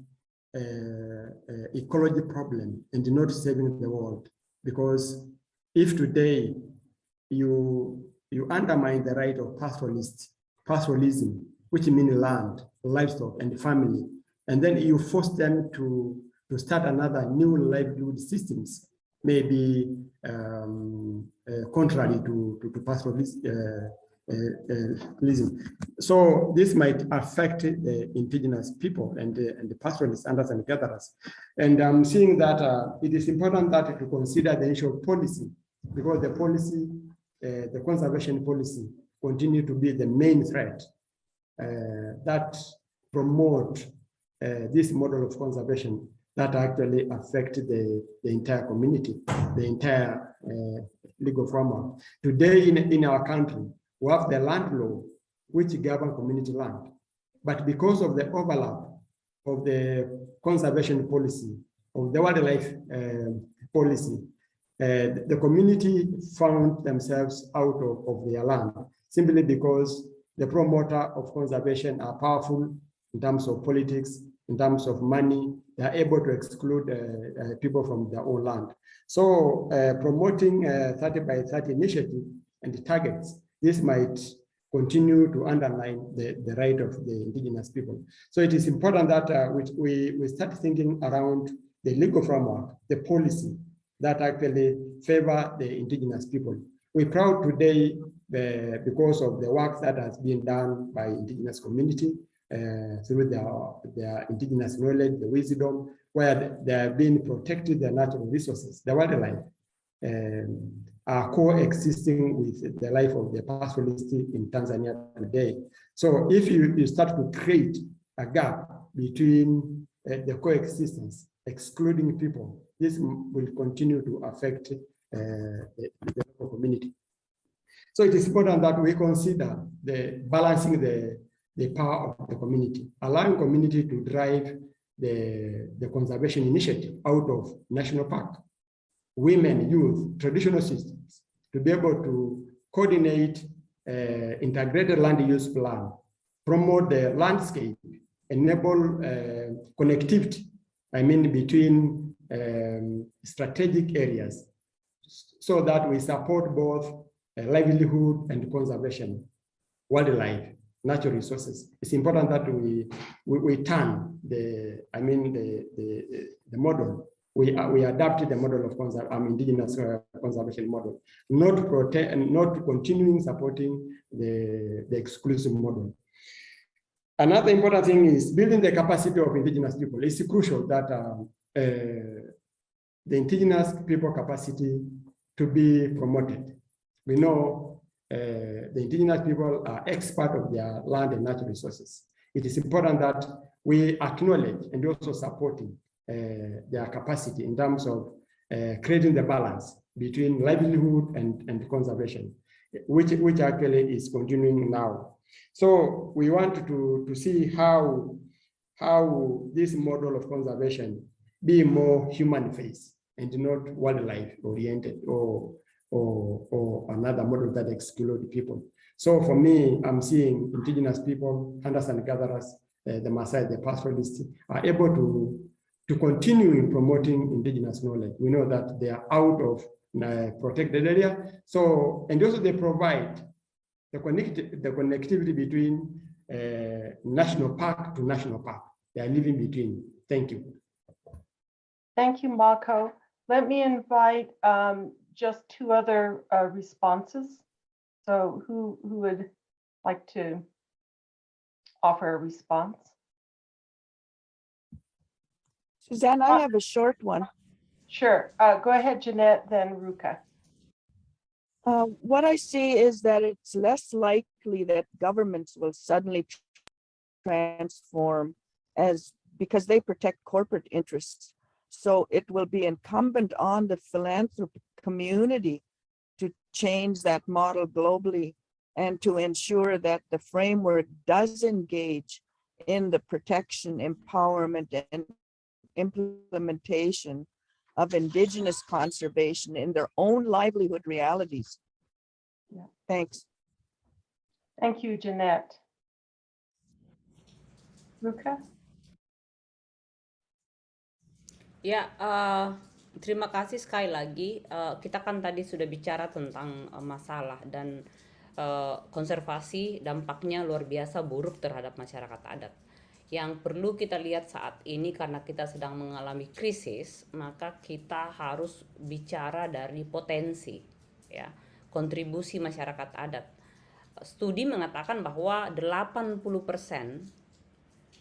ecology problem and not saving the world. Because if today you undermine the right of pastoralism, which means land, livestock, and family, and then you force them to start another new livelihood systems, maybe contrary to pastoralism. So this might affect the indigenous people and the pastoralists, hunters and gatherers. And I'm seeing that it is important that to consider the issue of policy, because the policy, the conservation policy, continue to be the main threat that promote this model of conservation that actually affect the entire community, the entire legal framework. Today in our country, we have the land law, which govern community land. But because of the overlap of the conservation policy, of the wildlife policy, the community found themselves out of their land, simply because the promoter of conservation are powerful in terms of politics, in terms of money. They are able to exclude people from their own land. So promoting 30 by 30 initiative and the targets, this might continue to underline the right of the indigenous people. So it is important that we start thinking around the legal framework, the policy that actually favor the indigenous people. We're proud today because of the work that has been done by indigenous community through their indigenous knowledge, the wisdom, where they have been protected their natural resources, the wildlife. are coexisting with the life of the pastoralists in Tanzania today. So if you start to create a gap between the coexistence, excluding people, this will continue to affect the local community. So it is important that we consider balancing the power of the community, allowing community to drive the conservation initiative out of national park, women, youth, traditional systems, to be able to coordinate integrated land use plan, promote the landscape, enable connectivity, between strategic areas, so that we support both livelihood and conservation, wildlife, natural resources. It's important that we turn the model. We adapted the model of indigenous conservation model, not continuing supporting the exclusive model. Another important thing is building the capacity of indigenous people. It's crucial that the indigenous people capacity to be promoted. We know the indigenous people are expert of their land and natural resources. It is important that we acknowledge and also supporting their capacity in terms of creating the balance between livelihood and conservation, which actually is continuing now. So we want to see how this model of conservation be more human-faced and not wildlife-oriented or another model that excludes people. So for me, I'm seeing indigenous people, hunters and gatherers, the Maasai, the pastoralists, are able to continue in promoting indigenous knowledge. We know that they are out of protected area. So, and also they provide the connectivity between national park to national park. They are living between. Thank you. Thank you, Mako. Let me invite just two other responses. So who would like to offer a response? Suzanne, I have a short one. Sure. Go ahead, Jeanette, then Ruka. What I see is that it's less likely that governments will suddenly transform because they protect corporate interests. So it will be incumbent on the philanthropy community to change that model globally and to ensure that the framework does engage in the protection, empowerment, and implementation of indigenous conservation in their own livelihood realities. Yeah. Thanks. Thank you, Jeanette. Ruka? Ya, terima kasih sekali lagi. Kita kan tadi sudah bicara tentang masalah dan konservasi dampaknya luar biasa buruk terhadap masyarakat adat. Yang perlu kita lihat saat ini karena kita sedang mengalami krisis, maka kita harus bicara dari potensi, ya, kontribusi masyarakat adat. Studi mengatakan bahwa 80%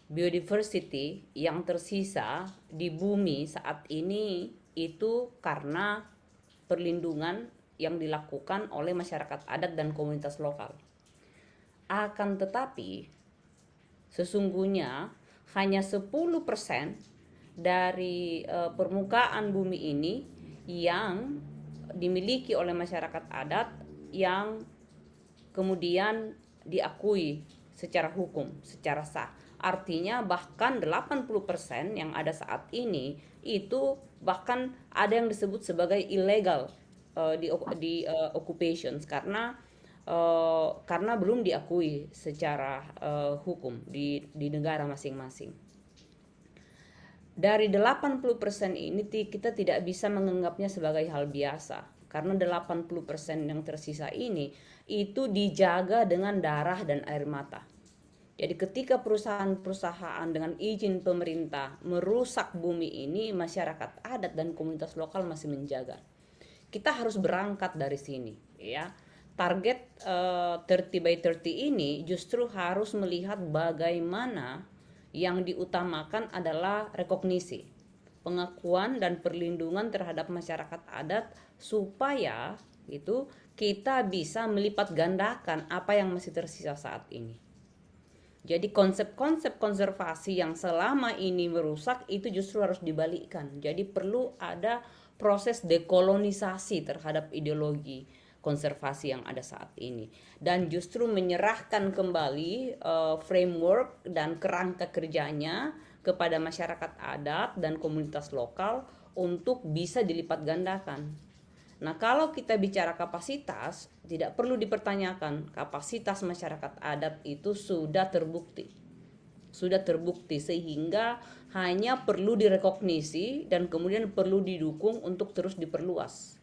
biodiversity yang tersisa di bumi saat ini itu karena perlindungan yang dilakukan oleh masyarakat adat dan komunitas lokal. Akan tetapi sesungguhnya hanya 10% dari permukaan bumi ini yang dimiliki oleh masyarakat adat yang kemudian diakui secara hukum, secara sah. Artinya bahkan 80% yang ada saat ini itu bahkan ada yang disebut sebagai illegal di occupations karena belum diakui secara hukum di negara masing-masing. Dari 80% ini kita tidak bisa menganggapnya sebagai hal biasa karena 80% yang tersisa ini itu dijaga dengan darah dan air mata. Jadi ketika perusahaan-perusahaan dengan izin pemerintah merusak bumi ini, masyarakat adat dan komunitas lokal masih menjaga. Kita harus berangkat dari sini, ya. Target 30 by 30 ini justru harus melihat bagaimana yang diutamakan adalah rekognisi, pengakuan dan perlindungan terhadap masyarakat adat supaya itu kita bisa melipat gandakan apa yang masih tersisa saat ini. Jadi konsep-konsep konservasi yang selama ini merusak itu justru harus dibalikkan. Jadi perlu ada proses dekolonisasi terhadap ideologi konservasi yang ada saat ini, dan justru menyerahkan kembali framework dan kerangka kerjanya kepada masyarakat adat dan komunitas lokal untuk bisa dilipat gandakan. Nah, kalau kita bicara kapasitas, tidak perlu dipertanyakan. Kapasitas masyarakat adat itu sudah terbukti. Sudah terbukti sehingga hanya perlu direkognisi dan kemudian perlu didukung untuk terus diperluas.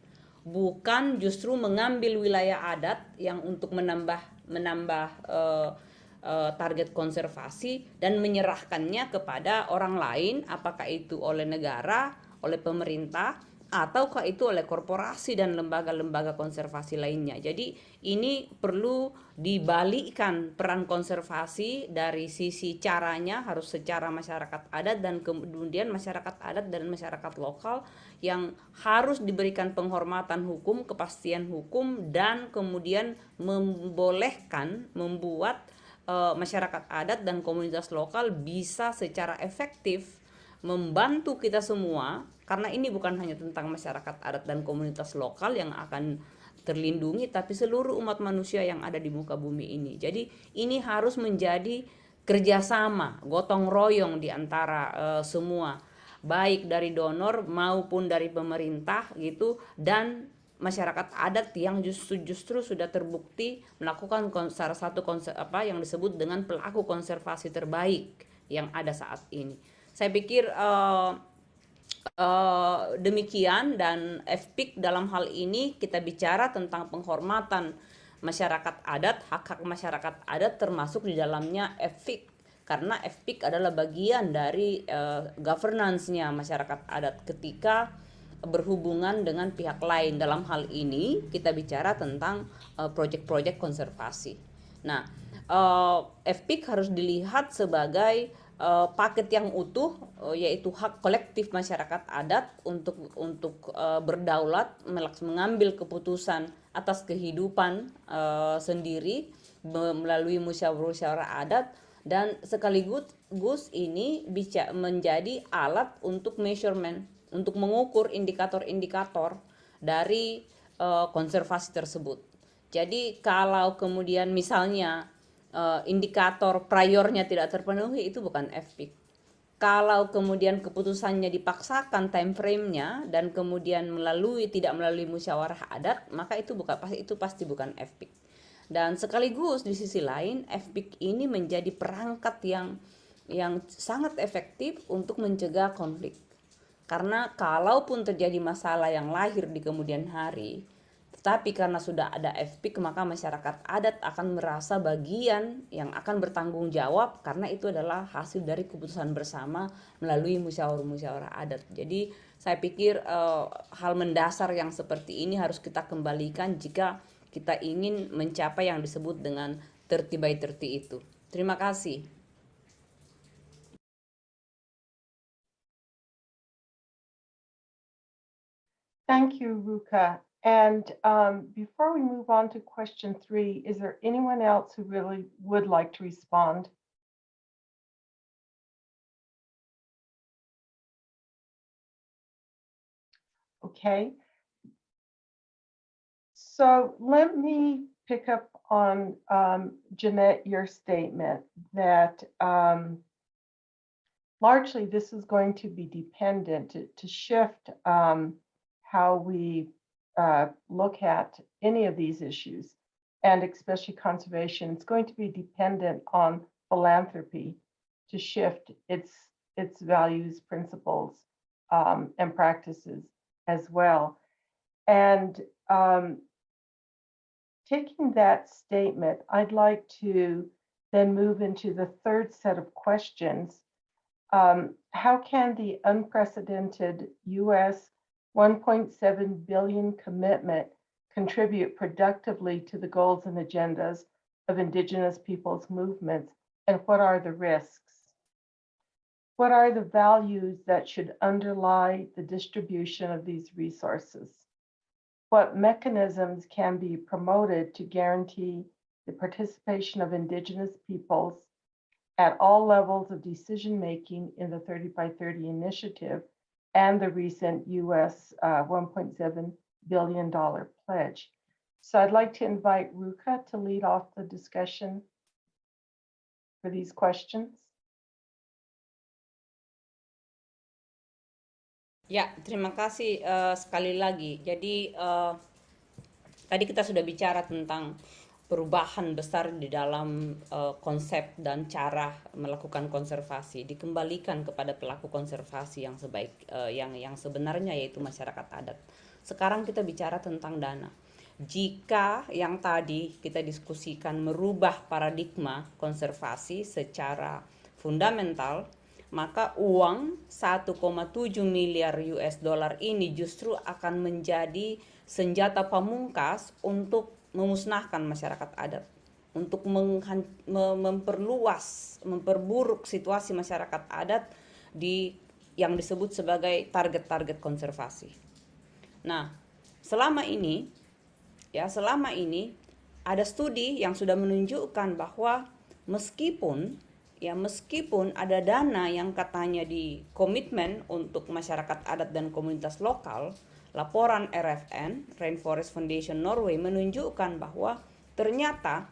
Bukan justru mengambil wilayah adat yang untuk menambah target konservasi dan menyerahkannya kepada orang lain, apakah itu oleh negara, oleh pemerintah, ataukah itu oleh korporasi dan lembaga-lembaga konservasi lainnya. Jadi ini perlu dibalikkan peran konservasi dari sisi caranya harus secara masyarakat adat, dan kemudian masyarakat adat dan masyarakat lokal yang harus diberikan penghormatan hukum, kepastian hukum, dan kemudian membolehkan membuat masyarakat adat dan komunitas lokal bisa secara efektif membantu kita semua, karena ini bukan hanya tentang masyarakat adat dan komunitas lokal yang akan terlindungi, tapi seluruh umat manusia yang ada di muka bumi ini. Jadi ini harus menjadi kerjasama, gotong royong di antara semua, baik dari donor maupun dari pemerintah gitu, dan masyarakat adat yang justru sudah terbukti melakukan salah satu yang disebut dengan pelaku konservasi terbaik yang ada saat ini. Saya pikir demikian, dan FPIC dalam hal ini kita bicara tentang penghormatan masyarakat adat, hak-hak masyarakat adat termasuk di dalamnya FPIC, karena FPIC adalah bagian dari governance-nya masyarakat adat ketika berhubungan dengan pihak lain. Dalam hal ini kita bicara tentang proyek-proyek konservasi. Nah, FPIC harus dilihat sebagai paket yang utuh, yaitu hak kolektif masyarakat adat untuk berdaulat, mengambil keputusan atas kehidupan sendiri melalui musyawarah adat, dan sekaligus ini bisa menjadi alat untuk measurement, untuk mengukur indikator-indikator dari konservasi tersebut. Jadi kalau kemudian misalnya indikator priornya tidak terpenuhi, itu bukan FPIC. Kalau kemudian keputusannya dipaksakan time frame-nya dan kemudian tidak melalui musyawarah adat, maka itu pasti bukan FPIC. Dan sekaligus di sisi lain, FPIC ini menjadi perangkat yang sangat efektif untuk mencegah konflik. Karena kalaupun terjadi masalah yang lahir di kemudian hari, tapi karena sudah ada FPIC, maka masyarakat adat akan merasa bagian yang akan bertanggung jawab, karena itu adalah hasil dari keputusan bersama melalui musyawarah adat. Jadi saya pikir hal mendasar yang seperti ini harus kita kembalikan jika kita ingin mencapai yang disebut dengan 30 by 30 itu. Terima kasih. Thank you, Ruka. And before we move on to question 3, is there anyone else who really would like to respond? Okay. So let me pick up on Jeanette, your statement that largely this is going to be dependent to shift how we look at any of these issues, and especially conservation. It's going to be dependent on philanthropy to shift its values, principles, and practices as well. And taking that statement, I'd like to then move into the third set of questions. How can the unprecedented US $1.7 billion commitment contribute productively to the goals and agendas of Indigenous peoples movements, and what are the risks? What are the values that should underlie the distribution of these resources? what mechanisms can be promoted to guarantee the participation of Indigenous peoples at all levels of decision-making in the 30 by 30 initiative and the recent US $1.7 billion pledge. So I'd like to invite Ruka to lead off the discussion for these questions. Ya, terima kasih sekali lagi. Jadi tadi kita sudah bicara tentang perubahan besar di dalam konsep dan cara melakukan konservasi, dikembalikan kepada pelaku konservasi yang yang sebenarnya, yaitu masyarakat adat. Sekarang kita bicara tentang dana. Jika yang tadi kita diskusikan merubah paradigma konservasi secara fundamental, maka uang 1,7 miliar US dollar ini justru akan menjadi senjata pamungkas untuk memusnahkan masyarakat adat, untuk memperburuk situasi masyarakat adat yang disebut sebagai target-target konservasi. Nah, selama ini ada studi yang sudah menunjukkan bahwa meskipun ada dana yang katanya dikomitmen untuk masyarakat adat dan komunitas lokal, laporan RFN, Rainforest Foundation Norway, menunjukkan bahwa ternyata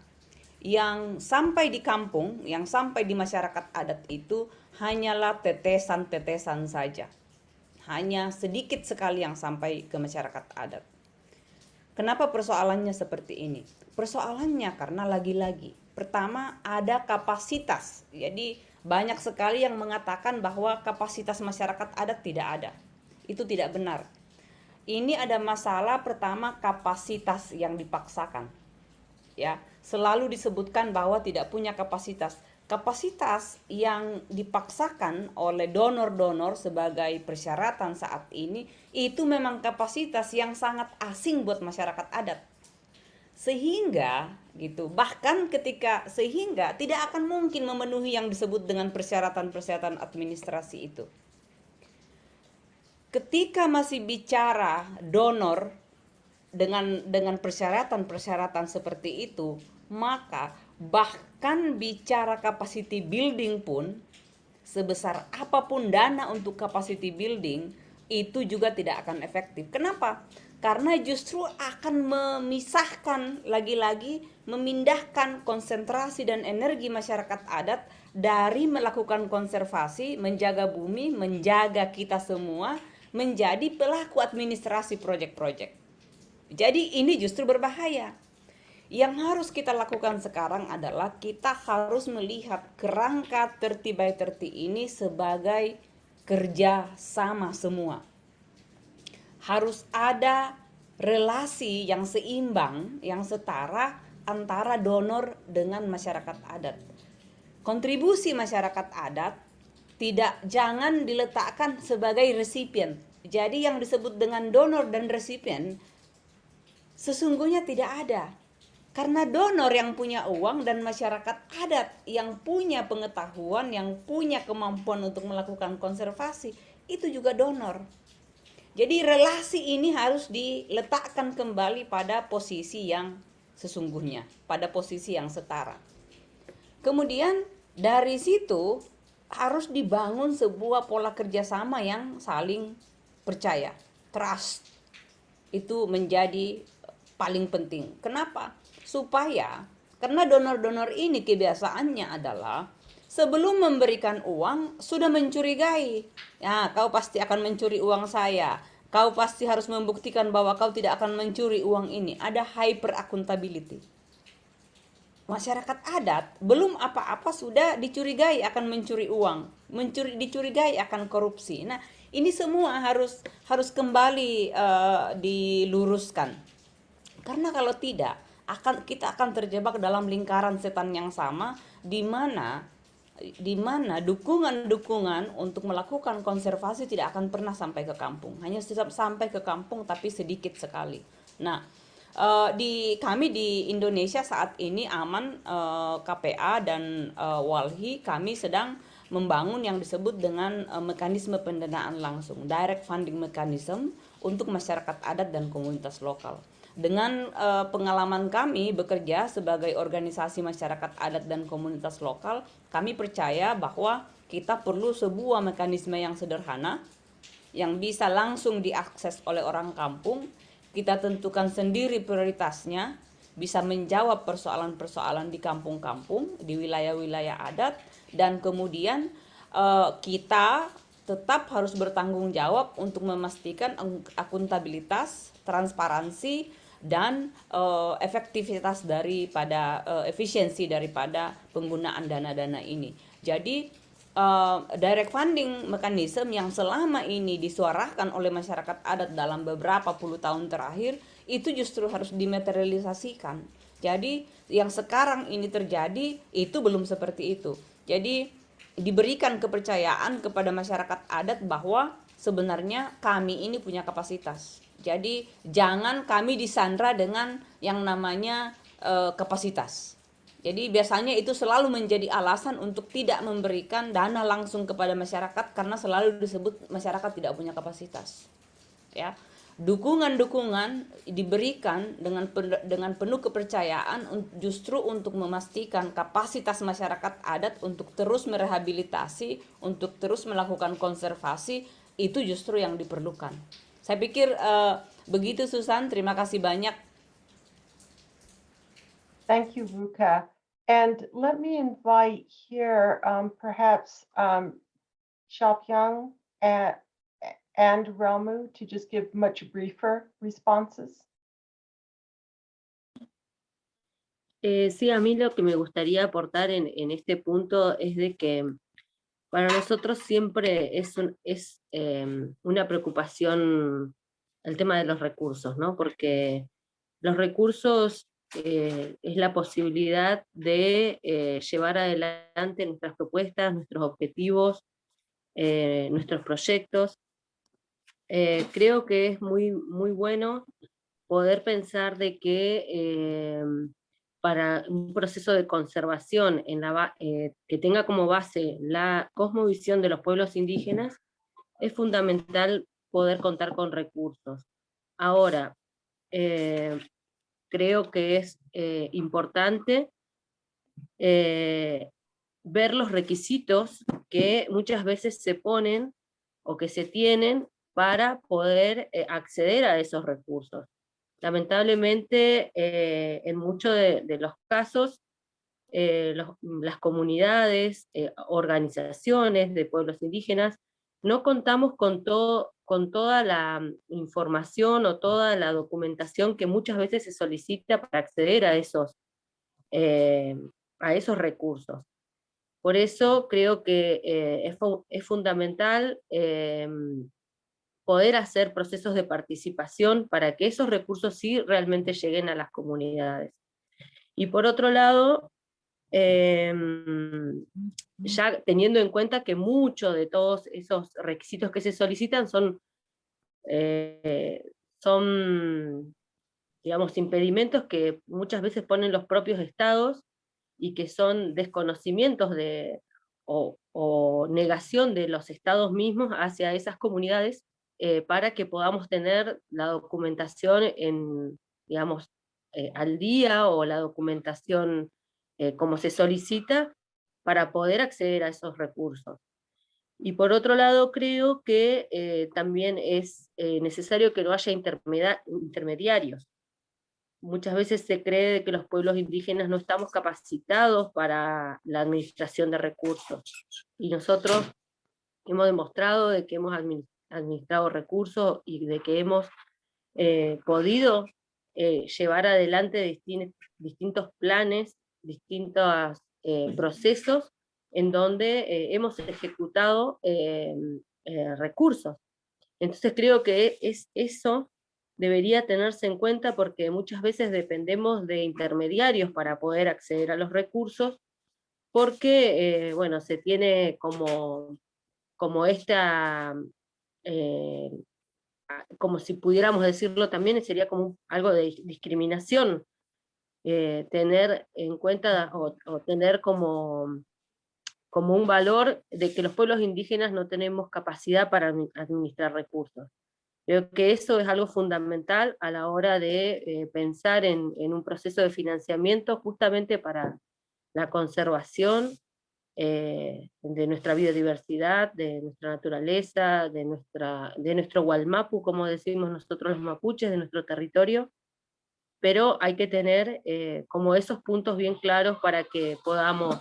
yang sampai di kampung, yang sampai di masyarakat adat itu hanyalah tetesan-tetesan saja. Hanya sedikit sekali yang sampai ke masyarakat adat. Kenapa persoalannya seperti ini? Persoalannya karena lagi-lagi, pertama ada kapasitas. Jadi banyak sekali yang mengatakan bahwa kapasitas masyarakat adat tidak ada. Itu tidak benar. Ini ada masalah pertama, kapasitas yang dipaksakan. Ya, selalu disebutkan bahwa tidak punya kapasitas. Kapasitas yang dipaksakan oleh donor-donor sebagai persyaratan saat ini itu memang kapasitas yang sangat asing buat masyarakat adat. Sehingga tidak akan mungkin memenuhi yang disebut dengan persyaratan-persyaratan administrasi itu. Ketika masih bicara donor dengan persyaratan-persyaratan seperti itu, maka bahkan bicara capacity building pun, sebesar apapun dana untuk capacity building, itu juga tidak akan efektif. Kenapa? Karena justru akan memisahkan, lagi-lagi memindahkan konsentrasi dan energi masyarakat adat dari melakukan konservasi, menjaga bumi, menjaga kita semua, menjadi pelaku administrasi proyek-proyek. Jadi ini justru berbahaya. Yang harus kita lakukan sekarang adalah kita harus melihat kerangka 30 by 30 ini sebagai kerja sama semua. Harus ada relasi yang seimbang, yang setara antara donor dengan masyarakat adat. Kontribusi masyarakat adat jangan diletakkan sebagai resipien. Jadi yang disebut dengan donor dan resipien sesungguhnya tidak ada. Karena donor yang punya uang dan masyarakat adat yang punya pengetahuan, yang punya kemampuan untuk melakukan konservasi, itu juga donor. Jadi relasi ini harus diletakkan kembali pada posisi yang sesungguhnya, pada posisi yang setara. Kemudian dari situ harus dibangun sebuah pola kerjasama yang saling percaya, trust. Itu menjadi paling penting. Kenapa? Karena donor-donor ini kebiasaannya adalah sebelum memberikan uang sudah mencurigai. Ya, kau pasti akan mencuri uang saya. Kau pasti harus membuktikan bahwa kau tidak akan mencuri uang ini. Ada hyper accountability. Masyarakat adat belum apa-apa sudah dicurigai akan mencuri uang, dicurigai akan korupsi. Nah, ini semua harus kembali diluruskan. Karena kalau tidak, kita akan terjebak dalam lingkaran setan yang sama, di mana dukungan untuk melakukan konservasi tidak akan pernah sampai ke kampung. Hanya sampai ke kampung tapi sedikit sekali. Nah, kami di Indonesia saat ini KPA dan Walhi, kami sedang membangun yang disebut dengan mekanisme pendanaan langsung, direct funding mechanism untuk masyarakat adat dan komunitas lokal. Dengan pengalaman kami bekerja sebagai organisasi masyarakat adat dan komunitas lokal, kami percaya bahwa kita perlu sebuah mekanisme yang sederhana, yang bisa langsung diakses oleh orang kampung. Kita tentukan sendiri prioritasnya, bisa menjawab persoalan-persoalan di kampung-kampung, di wilayah-wilayah adat, dan kemudian kita tetap harus bertanggung jawab untuk memastikan akuntabilitas, transparansi, dan efektivitas daripada efisiensi daripada penggunaan dana-dana ini. Jadi direct funding mechanism yang selama ini disuarakan oleh masyarakat adat dalam beberapa puluh tahun terakhir itu justru harus dimaterialisasikan. Jadi yang sekarang ini terjadi itu belum seperti itu. Jadi diberikan kepercayaan kepada masyarakat adat bahwa sebenarnya kami ini punya kapasitas. Jadi jangan kami disandra dengan yang namanya kapasitas. Jadi biasanya itu selalu menjadi alasan untuk tidak memberikan dana langsung kepada masyarakat karena selalu disebut masyarakat tidak punya kapasitas. Ya. Dukungan-dukungan diberikan dengan penuh kepercayaan justru untuk memastikan kapasitas masyarakat adat untuk terus merehabilitasi, untuk terus melakukan konservasi, itu justru yang diperlukan. Saya pikir begitu Susan, terima kasih banyak. Thank you, Ruka. And let me invite here perhaps Xiaopiang and Ramu to just give much briefer responses. Sí, a mí lo que me gustaría aportar en este punto es de que para nosotros siempre es una preocupación el tema de los recursos, ¿no? Porque los recursos es la posibilidad de llevar adelante nuestras propuestas, nuestros objetivos, nuestros proyectos. Creo que es muy bueno poder pensar de que para un proceso de conservación que tenga como base la cosmovisión de los pueblos indígenas, es fundamental poder contar con recursos. Ahora, creo que es importante ver los requisitos que muchas veces se ponen o que se tienen para poder acceder a esos recursos. Lamentablemente, en muchos de los casos, las comunidades, organizaciones de pueblos indígenas, no contamos con toda la información o toda la documentación que muchas veces se solicita para acceder a esos recursos. Por eso creo que es fundamental poder hacer procesos de participación para que esos recursos sí realmente lleguen a las comunidades. Y por otro lado, ya teniendo en cuenta que muchos de todos esos requisitos que se solicitan son digamos, impedimentos que muchas veces ponen los propios estados y que son desconocimientos o negación de los estados mismos hacia esas comunidades para que podamos tener la documentación digamos, al día o la documentación como se solicita para poder acceder a esos recursos. Y por otro lado creo que también es necesario que no haya intermediarios. Muchas veces se cree que los pueblos indígenas no estamos capacitados para la administración de recursos. Y nosotros hemos demostrado de que hemos administrado recursos y de que hemos podido llevar adelante distintos planes, distintos procesos en donde hemos ejecutado recursos. Entonces creo que eso debería tenerse en cuenta porque muchas veces dependemos de intermediarios para poder acceder a los recursos, porque bueno, se tiene como esta, como si pudiéramos decirlo también, sería como algo de discriminación, tener en cuenta o tener como como un valor de que los pueblos indígenas no tenemos capacidad para administrar recursos. Creo que eso es algo fundamental a la hora de pensar en un proceso de financiamiento justamente para la conservación de nuestra biodiversidad, de nuestra naturaleza, de nuestro Gualmapu, como decimos nosotros los mapuches, de nuestro territorio, pero hay que tener como esos puntos bien claros para que podamos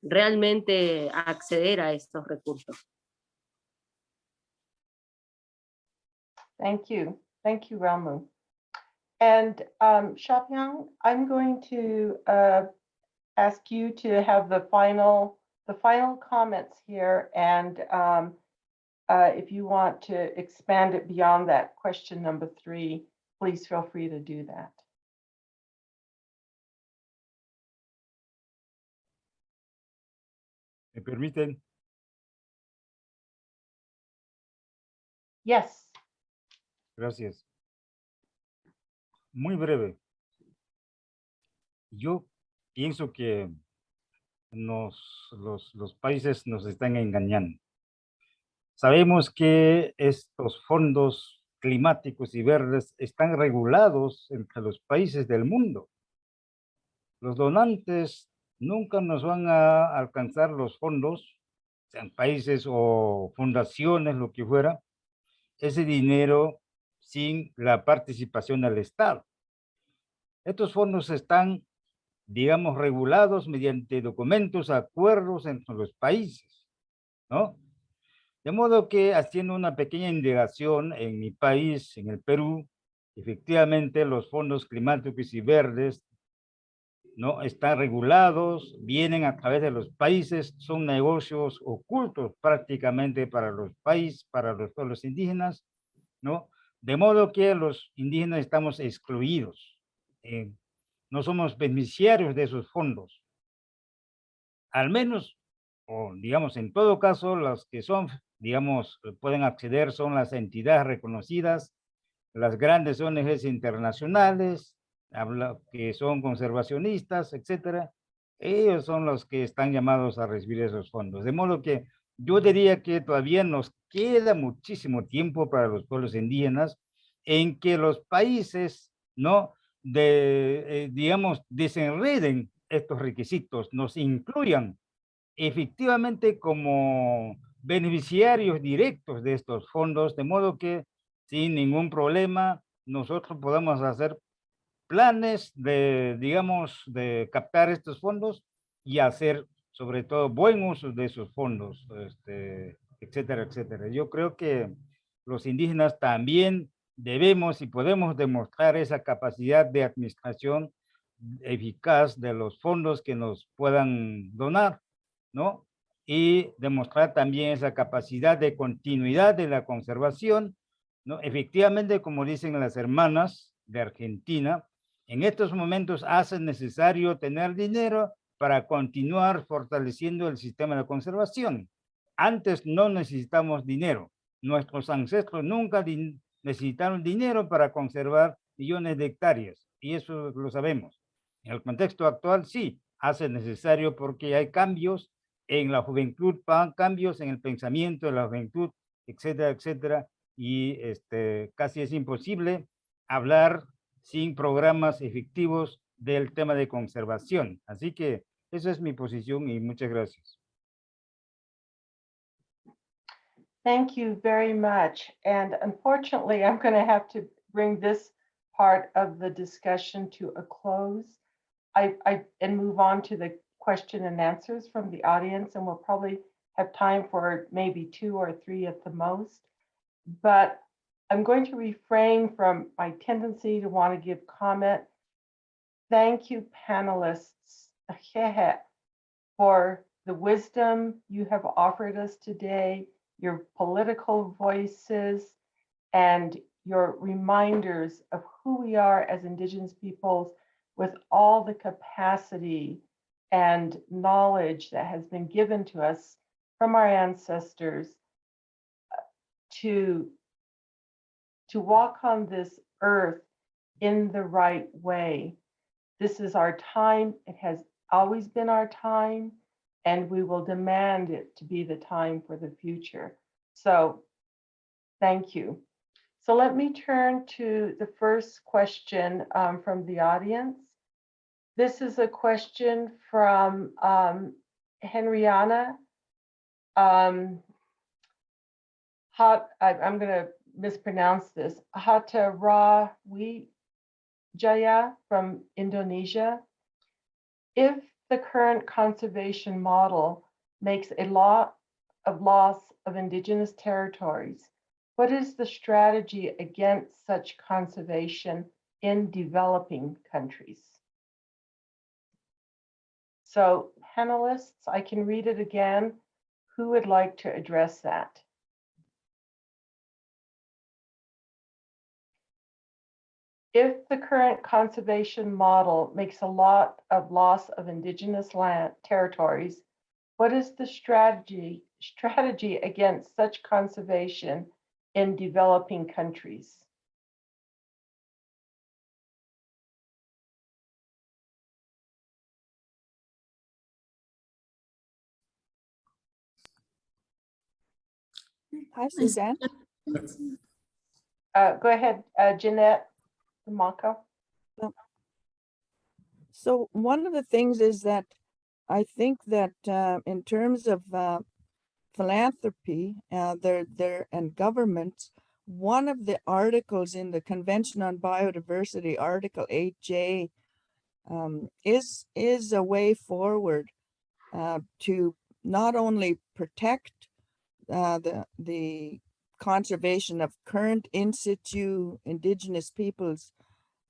realmente acceder a estos recursos. Thank you. Thank you, Ramu. And Shapiang, I'm going to ask you to have the final comments here. And if you want to expand it beyond that question number 3, please feel free to do that. ¿Me permiten? Yes. Gracias. Muy breve. Yo pienso que los países nos están engañando. Sabemos que estos fondos climáticos y verdes están regulados entre los países del mundo. Los donantes nunca nos van a alcanzar los fondos, sean países o fundaciones, lo que fuera, ese dinero sin la participación del Estado. Estos fondos están, digamos, regulados mediante documentos, acuerdos entre los países, ¿no? De modo que, haciendo una pequeña indagación en mi país, en el Perú, efectivamente los fondos climáticos y verdes no están regulados, vienen a través de los países, son negocios ocultos prácticamente para los países, para los pueblos indígenas, ¿no? De modo que los indígenas estamos excluidos, no somos beneficiarios de esos fondos. Al menos, o digamos, en todo caso, los que son, digamos, pueden acceder son las entidades reconocidas, las grandes ONGs internacionales, que son conservacionistas, etcétera. Ellos son los que están llamados a recibir esos fondos. De modo que yo diría que todavía nos queda muchísimo tiempo para los pueblos indígenas en que los países, ¿no? Digamos, desenreden estos requisitos, nos incluyan efectivamente como beneficiarios directos de estos fondos, de modo que sin ningún problema nosotros podamos hacer planes de, digamos, de captar estos fondos y hacer sobre todo buen uso de esos fondos, etcétera, etcétera. Yo creo que los indígenas también debemos y podemos demostrar esa capacidad de administración eficaz de los fondos que nos puedan donar, ¿no? Y demostrar también esa capacidad de continuidad de la conservación, ¿no? Efectivamente, como dicen las hermanas de Argentina, en estos momentos hace necesario tener dinero para continuar fortaleciendo el sistema de conservación. Antes no necesitamos dinero. Nuestros ancestros nunca necesitaron dinero para conservar millones de hectáreas, y eso lo sabemos. En el contexto actual sí, hace necesario porque hay cambios en la juventud, cambios en el pensamiento de la juventud, etcétera, etcétera, y casi es imposible hablar sin programas efectivos del tema de conservación. Así que esa es mi posición y muchas gracias. Thank you very much. And unfortunately, I'm going to have to bring this part of the discussion to a close and move on to the question and answers from the audience. And we'll probably have time for maybe 2 or 3 at the most. But I'm going to refrain from my tendency to want to give comment. Thank you, panelists, for the wisdom you have offered us today, your political voices, and your reminders of who we are as Indigenous peoples with all the capacity and knowledge that has been given to us from our ancestors to walk on this earth in the right way. This is our time. It has always been our time. and we will demand it to be the time for the future. So thank you. So let me turn to the first question from the audience. This is a question from Henriana. I'm going to mispronounce this. Hatarawijaya from Indonesia. If the current conservation model makes a lot of loss of indigenous territories, what is the strategy against such conservation in developing countries? So panelists, I can read it again. Who would like to address that? If the current conservation model makes a lot of loss of indigenous land territories, what is the strategy against such conservation in developing countries? Hi, Suzanne. Go ahead, Jeanette Maka. So one of the things is that I think that in terms of philanthropy, and governments, one of the articles in the Convention on Biodiversity, Article 8J, is a way forward to not only protect the conservation of current in situ indigenous peoples'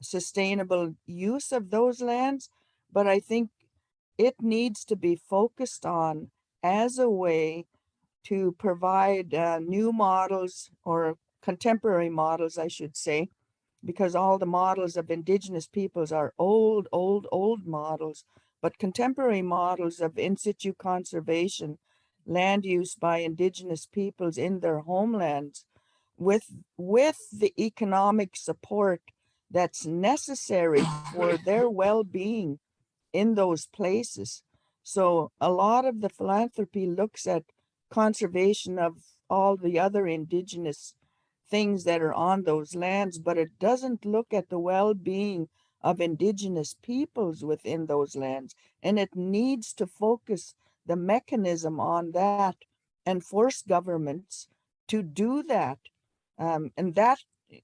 sustainable use of those lands, but I think it needs to be focused on as a way to provide new models, or contemporary models, I should say, because all the models of indigenous peoples are old models, but contemporary models of in situ conservation, land use by indigenous peoples in their homelands, with the economic support that's necessary for their well-being in those places. So a lot of the philanthropy looks at conservation of all the other indigenous things that are on those lands, but it doesn't look at the well-being of indigenous peoples within those lands. And it needs to focus the mechanism on that and force governments to do that. And that,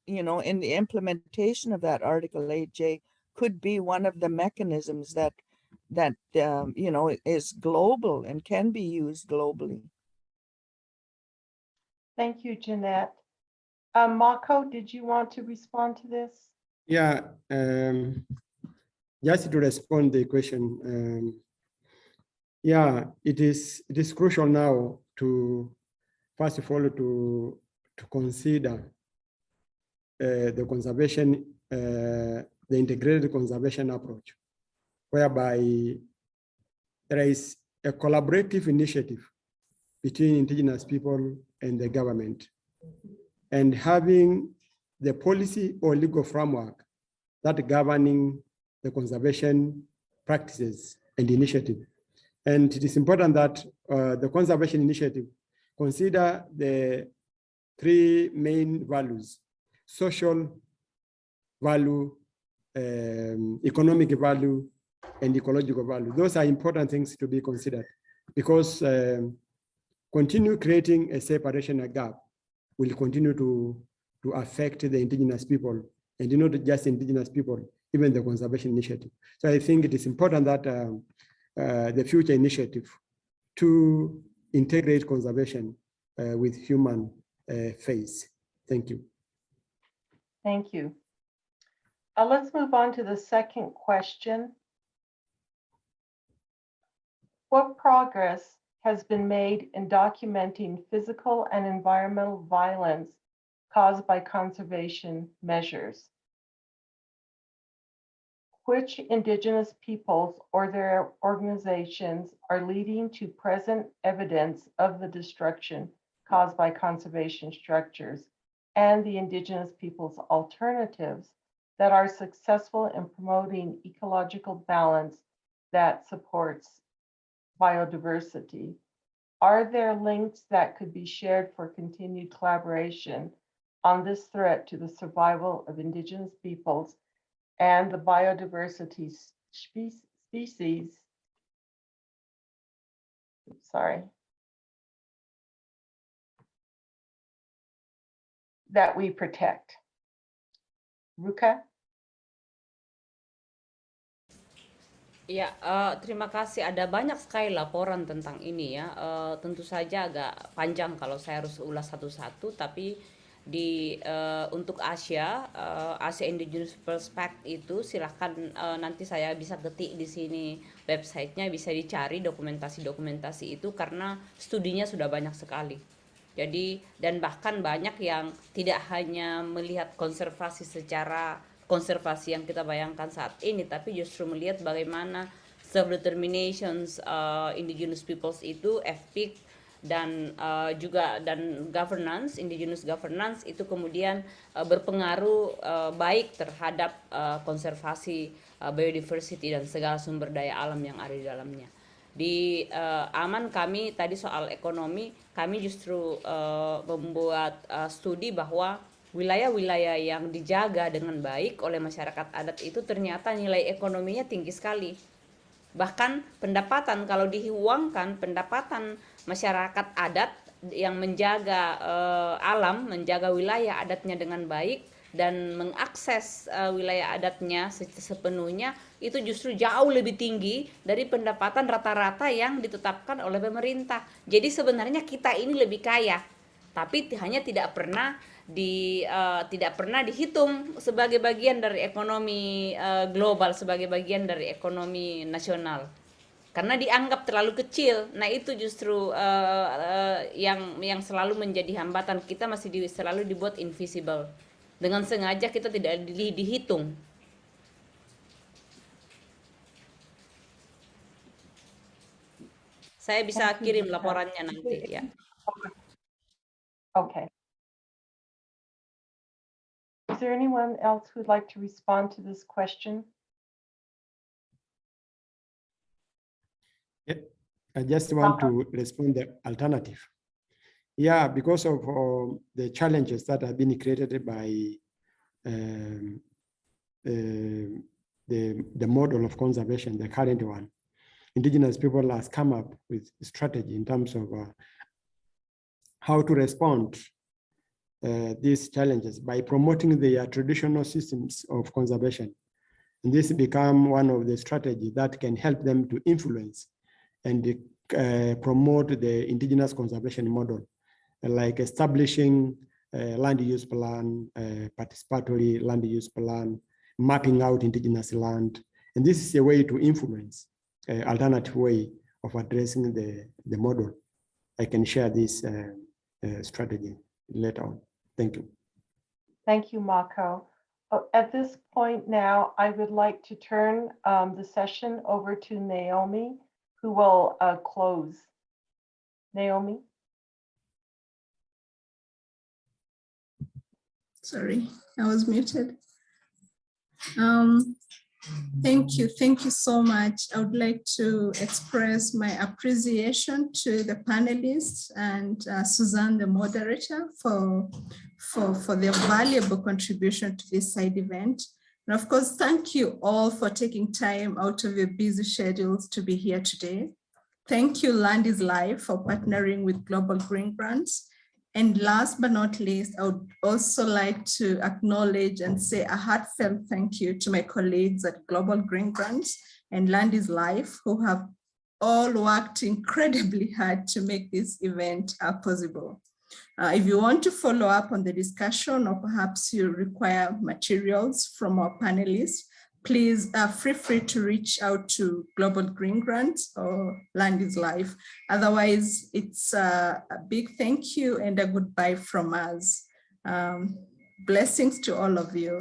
you know, in the implementation of that Article 8J could be one of the mechanisms that you know, is global and can be used globally. Thank you, Jeanette. Mako, did you want to respond to this? Yeah, just to respond to the question, yeah, it is crucial now to, first of all, to consider the conservation, the integrated conservation approach, whereby there is a collaborative initiative between indigenous people and the government, and having the policy or legal framework that governing the conservation practices and initiative. And it is important that the conservation initiative consider the three main values: social value, economic value, and ecological value. Those are important things to be considered, because continue creating a separation, a gap, will continue to affect the indigenous people, and not just indigenous people, even the conservation initiative. So I think it is important that the future initiative to integrate conservation with human face. Thank you. Thank you. Let's move on to the second question. What progress has been made in documenting physical and environmental violence caused by conservation measures? Which indigenous peoples or their organizations are leading to present evidence of the destruction caused by conservation structures, and the indigenous peoples' alternatives that are successful in promoting ecological balance that supports biodiversity. Are there links that could be shared for continued collaboration on this threat to the survival of Indigenous peoples and the biodiversity species? Sorry. That we protect. Ruka? Ya, terima kasih. Ada banyak sekali laporan tentang ini ya. Tentu saja agak panjang kalau saya harus ulas satu-satu, tapi untuk Asia, Asia Indigenous Perspective itu silahkan nanti saya bisa ketik di sini websitenya, bisa dicari dokumentasi-dokumentasi itu karena studinya sudah banyak sekali. Jadi dan bahkan banyak yang tidak hanya melihat konservasi yang kita bayangkan saat ini, tapi justru melihat bagaimana self-determinations Indigenous Peoples itu FPIC dan juga governance, Indigenous governance itu kemudian berpengaruh baik terhadap konservasi biodiversity dan segala sumber daya alam yang ada di dalamnya. Di Aman kami tadi soal ekonomi, kami justru membuat studi bahwa wilayah-wilayah yang dijaga dengan baik oleh masyarakat adat itu ternyata nilai ekonominya tinggi sekali. Bahkan pendapatan, kalau diuangkan, pendapatan masyarakat adat yang menjaga alam, menjaga wilayah adatnya dengan baik dan mengakses wilayah adatnya sepenuhnya, itu justru jauh lebih tinggi dari pendapatan rata-rata yang ditetapkan oleh pemerintah. Jadi sebenarnya kita ini lebih kaya, tapi hanya tidak pernah dihitung sebagai bagian dari ekonomi global, sebagai bagian dari ekonomi nasional, karena dianggap terlalu kecil. Nah itu justru yang selalu menjadi hambatan kita, masih selalu dibuat invisible. Dengan sengaja kita tidak dihitung. Saya bisa kirim laporannya nanti ya. Okay. Is there anyone else who'd like to respond to this question? Yeah, I just want to respond the alternative. Yeah, because of the challenges that have been created by the model of conservation, the current one, Indigenous people has come up with a strategy in terms of how to respond these challenges by promoting their traditional systems of conservation. And this become one of the strategies that can help them to influence and promote the indigenous conservation model, like establishing land use plan, participatory land use plan, mapping out indigenous land. And this is a way to influence alternative way of addressing the model. I can share this strategy later on. Thank you. Thank you, Mako. At this point now, I would like to turn the session over to Naomi, who will close. Naomi? Sorry, I was muted. Thank you so much. I would like to express my appreciation to the panelists and Suzanne, the moderator, for their valuable contribution to this side event. And of course, thank you all for taking time out of your busy schedules to be here today. Thank you, Land is Life, for partnering with Global Green Grants. And last but not least, I would also like to acknowledge and say a heartfelt thank you to my colleagues at Global Green Grants and Land is Life, who have all worked incredibly hard to make this event possible. If you want to follow up on the discussion, or perhaps you require materials from our panelists, please feel free to reach out to Global Green Grants or Land is Life. Otherwise, it's a big thank you and a goodbye from us. Blessings to all of you.